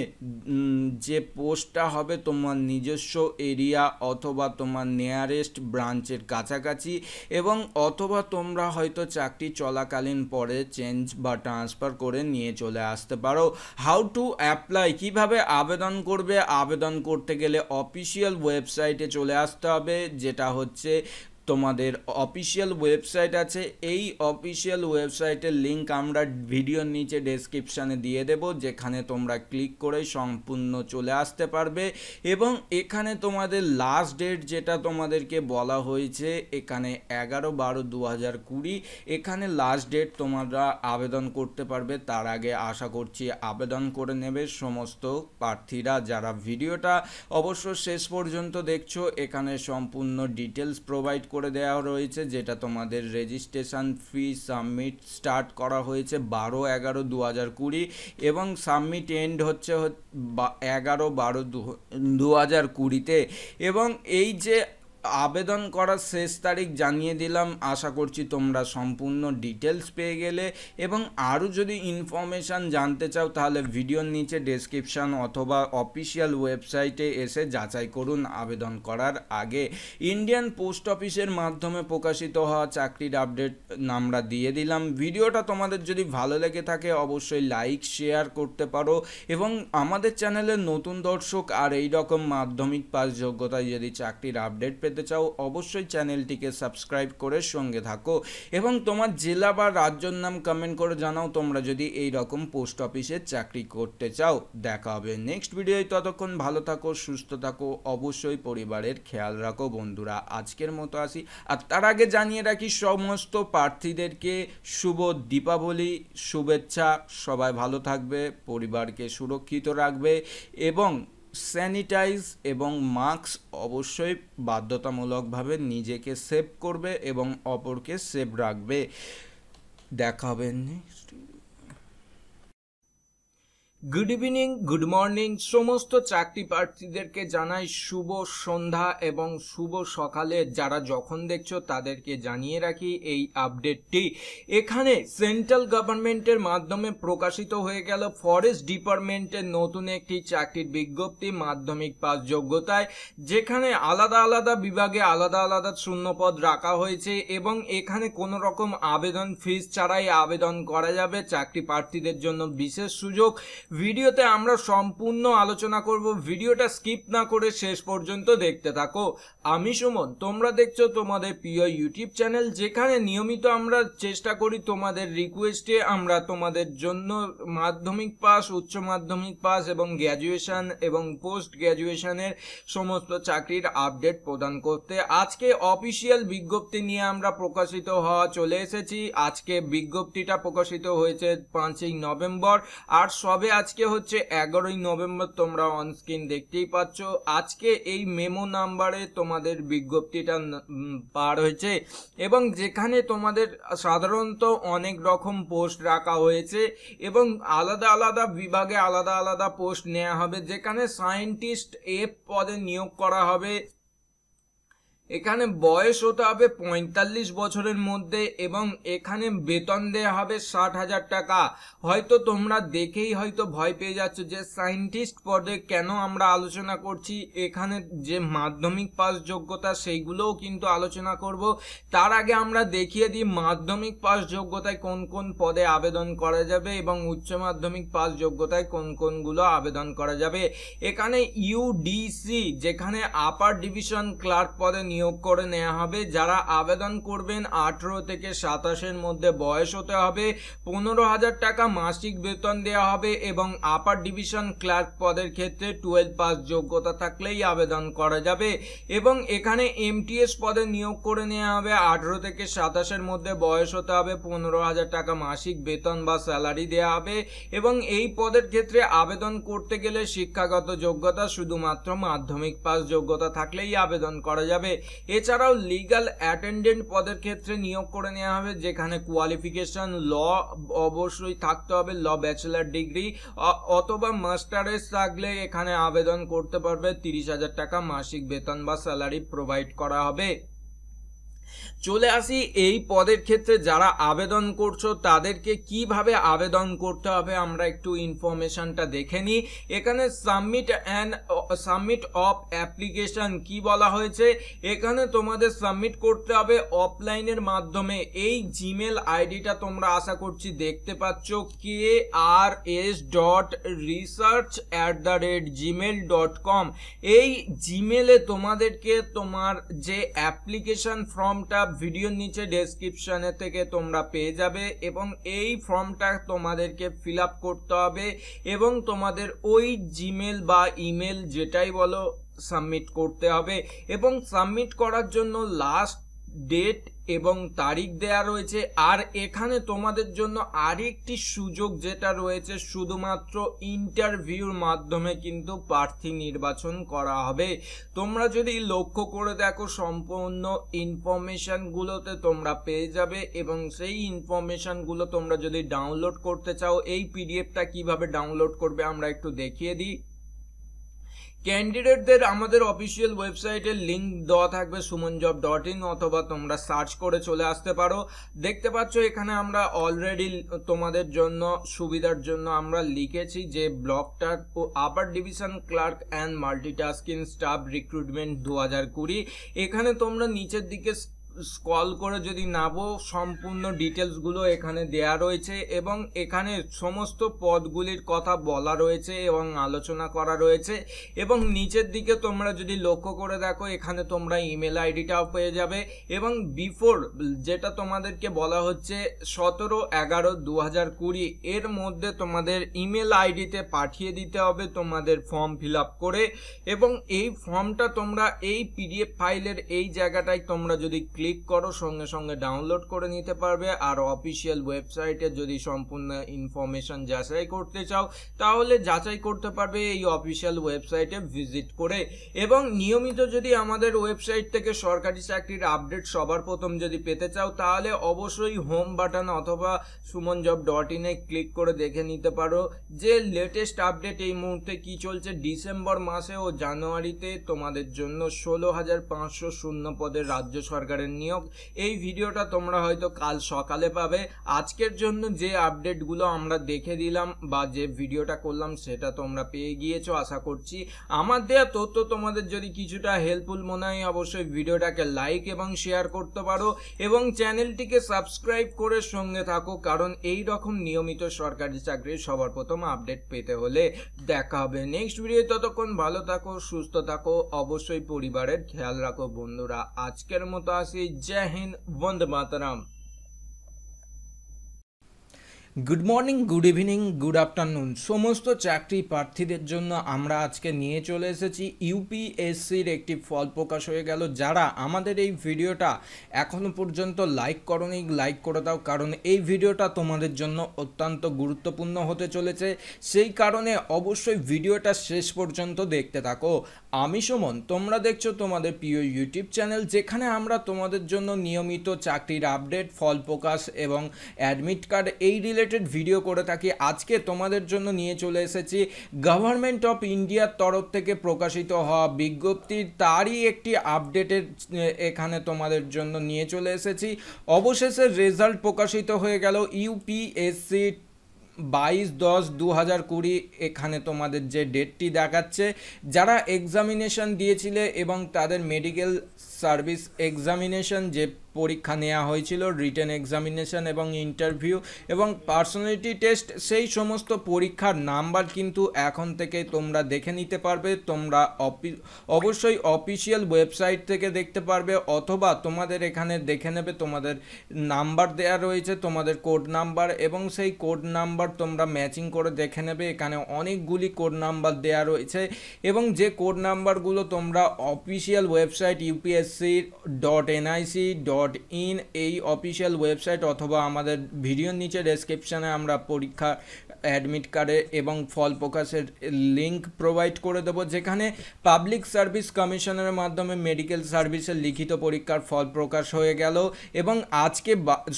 যে পোস্টটা হবে তোমার নিজস্ব এরিয়া অথবা তোমার নিয়ারেস্ট ব্রাঞ্চের কাছাকাছি, এবং অথবা তোমরা হয়তো চাকরি চলাকালীন পরে চেঞ্জ বা ট্রান্সফার করে নিয়ে চলে আসতে পারো। হাউ টু অ্যাপ্লাই, কিভাবে আবেদন করবে? আবেদন করতে গেলে অফিসিয়াল ওয়েবসাইটে চলে আসতে হবে, যেটা হচ্ছে তোমাদের অফিসিয়াল ওয়েবসাইট আছে। এই অফিসিয়াল ওয়েবসাইটের লিঙ্ক আমরা ভিডিওর নিচে ডেসক্রিপশানে দিয়ে দেব, যেখানে তোমরা ক্লিক করে সম্পূর্ণ চলে আসতে পারবে। এবং এখানে তোমাদের লাস্ট ডেট যেটা তোমাদেরকে বলা হয়েছে এখানে 11/12/2020 এখানে লাস্ট ডেট তোমরা আবেদন করতে পারবে। তার আগে আশা করছি আবেদন করে নেবে সমস্ত প্রার্থীরা। যারা ভিডিওটা অবশ্য শেষ পর্যন্ত দেখছো, এখানে সম্পূর্ণ ডিটেলস প্রোভাইড করে দেওয়া রয়েছে, যেটা তোমাদের রেজিস্ট্রেশন ফি সাবমিট স্টার্ট করা হয়েছে 12/11/2020 এবং সাবমিট এন্ড হচ্ছে 11/12/2020 এবং এই যে আবেদন করার শেষ তারিখ জানিয়ে দিলাম। আশা করছি তোমরা সম্পূর্ণ ডিটেলস পেয়ে গেলে, এবং আরও যদি ইনফরমেশান জানতে চাও তাহলে ভিডিওর নিচে ডেসক্রিপশান অথবা অফিসিয়াল ওয়েবসাইটে এসে যাচাই করুন আবেদন করার আগে। ইন্ডিয়ান পোস্ট অফিসের মাধ্যমে প্রকাশিত হওয়া চাকরির আপডেট আমরা দিয়ে দিলাম। ভিডিওটা তোমাদের যদি ভালো লেগে থাকে অবশ্যই লাইক শেয়ার করতে পারো, এবং আমাদের চ্যানেলের নতুন দর্শক আর এই রকম মাধ্যমিক পাস যোগ্যতায় যদি চাকরির আপডেট পেতে চাও অবশ্যই চ্যানেলটিকে সাবস্ক্রাইব করে সঙ্গে থাকো, এবং তোমার জেলা বা রাজ্যের নাম কমেন্ট করে জানাও তোমরা যদি এই রকম পোস্ট অফিসে চাকরি করতে চাও। দেখা হবে নেক্সট ভিডিওয়, ততক্ষণ ভালো থাকো, সুস্থ থাকো, অবশ্যই পরিবারের খেয়াল রাখো বন্ধুরা। আজকের মতো আসি, আর তার আগে জানিয়ে রাখি সমস্ত প্রার্থীদেরকে শুভ দীপাবলি শুভেচ্ছা। সবাই ভালো থাকবে, পরিবারকে সুরক্ষিত রাখবে, এবং স্যানিটাইজ এবং মাস্ক অবশ্যই বাধ্যতামূলকভাবে নিজেকে সেভ করবে এবং অপরকে সেভ রাখবে। দেখা হবে next. Good evening, good morning সমস্ত চাকরি প্রার্থীদেরকে জানাই শুভ সন্ধ্যা এবং শুভ সকালে। যারা যখন দেখছো তাদেরকে জানিয়ে রাখি এই আপডেটটি এখানে সেন্ট্রাল গভর্নমেন্টের মাধ্যমে প্রকাশিত হয়ে গেল ফরেস্ট ডিপার্টমেন্টের নতুন একটি চাকরির বিজ্ঞপ্তি মাধ্যমিক পাস যোগ্যতায়, যেখানে আলাদা আলাদা বিভাগে আলাদা আলাদা শূন্যপদ রাখা হয়েছে, এবং এখানে কোনো রকম আবেদন ফিস ছাড়াই আবেদন করা যাবে। চাকরি প্রার্থীদের জন্য বিশেষ সুযোগ। ভিডিওতে আমরা সম্পূর্ণ আলোচনা করব, ভিডিওটা স্কিপ না করে শেষ পর্যন্ত দেখতে থাকো। আমি সুমন, তোমরা দেখছো তোমাদের প্রিয় ইউটিউব চ্যানেল, যেখানে নিয়মিত আমরা চেষ্টা করি তোমাদের রিকোয়েস্টে আমরা তোমাদের জন্য মাধ্যমিক পাস, উচ্চ মাধ্যমিক পাস এবং গ্র্যাজুয়েশন এবং পোস্ট গ্র্যাজুয়েশনের সমস্ত চাকরির আপডেট প্রদান করতে। আজকে অফিসিয়াল বিজ্ঞপ্তি নিয়ে আমরা প্রকাশিত হওয়া চলে এসেছি। আজকে বিজ্ঞপ্তিটা প্রকাশিত হয়েছে 5ই নভেম্বর, আর সবে আজকে হচ্ছে 11ই নভেম্বর। তোমরা অন স্ক্রিন দেখতেই পাচ্ছ। আজকে এই মেমো নাম্বারে তোমাদের বিজ্ঞপ্তিটা পার হয়েছে, এবং যেখানে তোমাদের সাধারণত অনেক রকম পোস্ট রাখা হয়েছে এবং আলাদা আলাদা বিভাগে আলাদা আলাদা পোস্ট নেওয়া হবে। যেখানে সায়েন্টিস্ট এফ পদে নিয়োগ করা হবে। এখানে বয়স হতে হবে 45 বছরের মধ্যে, এবং এখানে বেতন দেওয়া হবে 60,000 টাকা। হয়তো তোমরা দেখেই হয়তো ভয় পেয়ে যাচ্ছ যে সায়েন্টিস্ট পদে কেন আমরা আলোচনা করছি। এখানে যে মাধ্যমিক পাস যোগ্যতা সেইগুলোও কিন্তু আলোচনা করব। তার আগে আমরা দেখিয়ে দিই মাধ্যমিক পাস যোগ্যতায় কোন কোন পদে আবেদন করা যাবে এবং উচ্চ মাধ্যমিক পাস যোগ্যতায় কোন কোনগুলো আবেদন করা যাবে। এখানে ইউডিসি যেখানে আপার ডিভিশন ক্লার্ক পদে নিয়োগ করে নেওয়া হবে। যারা আবেদন করবেন 18 থেকে 27-এর মধ্যে বয়স হতে হবে। 15,000 টাকা মাসিক বেতন দেওয়া হবে এবং আপার ডিভিশন ক্লার্ক পদের ক্ষেত্রে 12 পাস যোগ্যতা থাকলেই আবেদন করা যাবে। এবং এখানে এমটিএস পদে নিয়োগ করে নেওয়া হবে। 18 থেকে 27-এর মধ্যে বয়স হতে হবে। 15,000 টাকা মাসিক বেতন বা স্যালারি দেওয়া হবে এবং এই পদের ক্ষেত্রে আবেদন করতে গেলে শিক্ষাগত যোগ্যতা শুধুমাত্র মাধ্যমিক পাস যোগ্যতা থাকলেই আবেদন করা যাবে। এছাড়াও লিগ্যাল অ্যাটেন্ডেন্ট পদের ক্ষেত্রে নিয়োগ করে নেওয়া হবে, যেখানে কোয়ালিফিকেশন ল অবশ্যই থাকতে হবে, ল ব্যাচেলার ডিগ্রি অথবা মাস্টার্স থাকলে এখানে আবেদন করতে পারবে। 30,000 টাকা মাসিক বেতন বা স্যালারি প্রোভাইড করা হবে। চলে আসি এই পদের ক্ষেত্রে যারা আবেদন করছো তাদেরকে কিভাবে আবেদন করতে হবে আমরা একটু ইনফরমেশনটা দেখে নিই। এখানে সাবমিট অফ অ্যাপ্লিকেশন কি বলা হয়েছে, এখানে তোমাদের সাবমিট করতে হবে অফলাইনের মাধ্যমে। এই জিমেল আইডিটা তোমরা আশা করছি দেখতে পাচ্ছ, krs.research@gmail.com। এই জিমেলে তোমাদেরকে তোমার যে অ্যাপ্লিকেশন ফর্মটা ভিডিওর নিচে ডেসক্রিপশনে থেকে তোমরা পেয়ে যাবে এবং এই ফর্মটা তোমাদেরকে ফিল আপ করতে হবে এবং তোমাদের ওই জিমেল বা ইমেল যেটাই বলো সাবমিট করতে হবে। এবং সাবমিট করার জন্য লাস্ট ডেট এবং তারিখ দেয়া রয়েছে। আর এখানে তোমাদের জন্য আরেকটি সুযোগ যেটা রয়েছে, শুধুমাত্র ইন্টারভিউর মাধ্যমে কিন্তু প্রার্থী নির্বাচন করা হবে। তোমরা যদি লক্ষ্য করে দেখো সম্পূর্ণ ইনফরমেশনগুলোতে তোমরা পেয়ে যাবে এবং সেই ইনফরমেশনগুলো তোমরা যদি ডাউনলোড করতে চাও, এই পিডিএফটা কিভাবে ডাউনলোড করবে আমরা একটু দেখিয়ে দিই। ক্যান্ডিডেটদের আমাদের অফিসিয়াল ওয়েবসাইটের লিঙ্ক দেওয়া থাকবে sumanjob.in, অথবা তোমরা সার্চ করে চলে আসতে পারো। দেখতে পাচ্ছ এখানে আমরা অলরেডি তোমাদের জন্য সুবিধার জন্য আমরা লিখেছি যে ব্লকটা upper division clerk and multitasking staff recruitment 2020। এখানে তোমরা নিচের দিকে স্ক্রল করে যদি নামো সম্পূর্ণ ডিটেলসগুলো এখানে দেয়া রয়েছে এবং এখানে সমস্ত পদগুলির কথা বলা রয়েছে এবং আলোচনা করা রয়েছে। এবং নিচের দিকে তোমরা যদি লক্ষ্য করে দেখো এখানে তোমরা ইমেল আইডিটাও পেয়ে যাবে এবং বিফোর যেটা তোমাদেরকে বলা হচ্ছে 17/11/2020 এর মধ্যে তোমাদের ইমেল আইডিতে পাঠিয়ে দিতে হবে তোমাদের ফর্ম ফিল আপ করে। এবং এই ফর্মটা তোমরা এই পিডিএফ ফাইলের এই জায়গাটায় তোমরা যদি ক্লিক করো সঙ্গে সঙ্গে ডাউনলোড করে নিতে পারবে। আর অফিসিয়াল ওয়েবসাইটে যদি সম্পূর্ণ ইনফরমেশন যাচাই করতে চাও তাহলে যাচাই করতে পারবে এই অফিসিয়াল ওয়েবসাইটে ভিজিট করে। এবং নিয়মিত যদি আমাদের ওয়েবসাইট থেকে সরকারি চাকরির আপডেট সবার প্রথম যদি পেতে চাও তাহলে অবশ্যই হোম বাটন অথবা sumanjob.in এ ক্লিক করে দেখে নিতে পারো যে লেটেস্ট আপডেট এই মুহূর্তে কি চলছে। ডিসেম্বর মাসে ও জানুয়ারিতে তোমাদের জন্য 16,500 শূন্য পদের রাজ্য সরকারের নিয়োগ। এই ভিডিওটা তোমরা হয়তো কাল সকালে পাবে। আজকের জন্য যে আপডেটগুলো আমরা দেখে দিলাম বা যে ভিডিওটা করলাম সেটা তোমরা পেয়ে গিয়েছো আশা করছি। আমার দেয়া তথ্য তোমাদের যদি কিছুটা হেল্পফুল মনে হয় অবশ্যই ভিডিওটাকে লাইক এবং শেয়ার করতে পারো এবং চ্যানেলটিকে সাবস্ক্রাইব করে সঙ্গে থাকো, কারণ এই রকম নিয়মিত সরকারি চাকরির সবার প্রথম আপডেট পেতে হলে। দেখা হবে নেক্সট ভিডিও, ততক্ষণ ভালো থাকো, সুস্থ থাকো, অবশ্যই পরিবারের খেয়াল রাখো বন্ধুরা। আজকের মতো আসি, Jai Hind, Vande Mataram. Good morning, good evening, good afternoon সমস্ত চাকরি প্রার্থীদের জন্য আমরা আজকে নিয়ে চলে এসেছি ইউপিএসসির একটি ফল প্রকাশ হয়ে গেল। যারা আমাদের এই ভিডিওটা এখনো পর্যন্ত লাইক করোনি লাইক করে দাও, কারণ এই ভিডিওটা তোমাদের জন্য অত্যন্ত গুরুত্বপূর্ণ হতে চলেছে। সেই কারণে অবশ্যই ভিডিওটা শেষ পর্যন্ত দেখতে থাকো। আমি সুমন, তোমরা দেখছো তোমাদের প্রিয় ইউটিউব চ্যানেল, যেখানে আমরা তোমাদের জন্য নিয়মিত চাকরির আপডেট, ফল প্রকাশ এবং অ্যাডমিট কার্ড এই রিলেটেড ভিডিও করে থাকি। আজকে তোমাদের জন্য নিয়ে চলে এসেছি গভর্নমেন্ট অফ ইন্ডিয়ার তরফ থেকে প্রকাশিত হওয়া বিজ্ঞপ্তির তারই একটি আপডেটের এখানে তোমাদের জন্য নিয়ে চলে এসেছি। অবশেষে রেজাল্ট প্রকাশিত হয়ে গেল ইউপিএসসি 22/10/2020। এখানে তোমাদের যে ডেটটি দেখাচ্ছে, যারা এক্সামিনেশন দিয়েছিলে এবং তাদের মেডিকেল সার্ভিস এক্সামিনেশন যে পরীক্ষা নেওয়া হয়েছিল, রিটেন এক্সামিনেশন এবং ইন্টারভিউ এবং পার্সোনালিটি টেস্ট, সেই সমস্ত পরীক্ষার নাম্বার কিন্তু এখন থেকে তোমরা দেখে নিতে পারবে। তোমরা অবশ্যই অফিসিয়াল ওয়েবসাইট থেকে দেখতে পারবে, অথবা তোমাদের এখানে দেখে নেবে, তোমাদের নাম্বার দেয়া রয়েছে, তোমাদের কোড নাম্বার, এবং সেই কোড নাম্বার তোমরা ম্যাচিং করে দেখে নেবে। এখানে অনেকগুলি কোড নাম্বার দেয়া রয়েছে এবং যে কোড নাম্বারগুলো তোমরা অফিসিয়াল ওয়েবসাইট upsc.nic.in এই অফিসিয়াল ওয়েবসাইট অথবা আমাদের ভিডিওর নিচে ডেসক্রিপশানে আমরা পরীক্ষা অ্যাডমিট কার্ডে এবং ফল প্রকাশের লিঙ্ক প্রোভাইড করে দেবো, যেখানে পাবলিক সার্ভিস কমিশনের মাধ্যমে মেডিকেল সার্ভিসের লিখিত পরীক্ষার ফল প্রকাশ হয়ে গেল এবং আজকে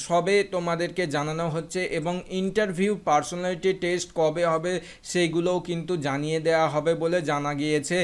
সবে তোমাদেরকে জানানো হচ্ছে, এবং ইন্টারভিউ পার্সোনালিটি টেস্ট কবে হবে সেইগুলোও কিন্তু জানিয়ে দেওয়া হবে বলে জানা গিয়েছে।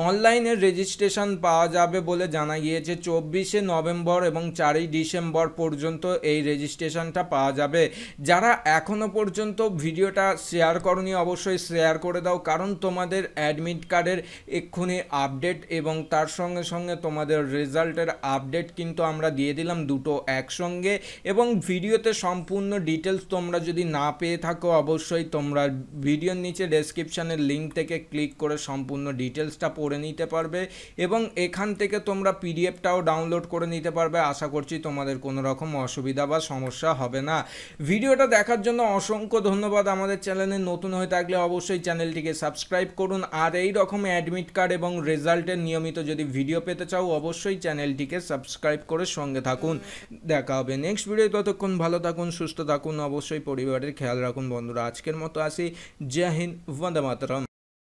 অনলাইনে রেজিস্ট্রেশন পাওয়া যাবে বলে জানা গিয়েছে 24শে নভেম্বর এবং 4ই ডিসেম্বর পর্যন্ত এই রেজিস্ট্রেশনটা পাওয়া যাবে। যারা এখনও পর্যন্ত ভিডিওটা শেয়ার করনি অবশ্যই শেয়ার করে দাও, কারণ তোমাদের অ্যাডমিট কার্ডের এক্ষুনি আপডেট এবং তার সঙ্গে সঙ্গে তোমাদের রেজাল্টের আপডেট কিন্তু আমরা দিয়ে দিলাম দুটো একসঙ্গে, এবং ভিডিওতে সম্পূর্ণ ডিটেলস তোমরা যদি না পেয়ে থাকো অবশ্যই তোমরা ভিডিওর নিচে ডেসক্রিপশানের লিঙ্ক থেকে ক্লিক করে সম্পূর্ণ ডিটেলসটা পড়ে নিতে পারবে এবং এখান থেকে তোমরা পিডিএফটাও ডাউনলোড করে নিতে পারবে। আশা করছি তোমাদের কোনো রকম অসুবিধা বা সমস্যা হবে না। ভিডিওটা দেখার জন্য অসংখ্য ধন্যবাদ। আমাদের চ্যানেলে নতুন হয়ে থাকলে অবশ্যই চ্যানেলটিকে সাবস্ক্রাইব করুন, আর এই রকম অ্যাডমিট কার্ড এবং রেজাল্টের নিয়মিত যদি ভিডিও পেতে চাও অবশ্যই চ্যানেলটিকে সাবস্ক্রাইব করে সঙ্গে থাকুন। দেখা হবে নেক্সট ভিডিও, ততক্ষণ ভালো থাকুন, সুস্থ থাকুন, অবশ্যই পরিবারের খেয়াল রাখুন বন্ধুরা। আজকের মতো আসি, জয় হিন্দ, বন্দে মাতরম।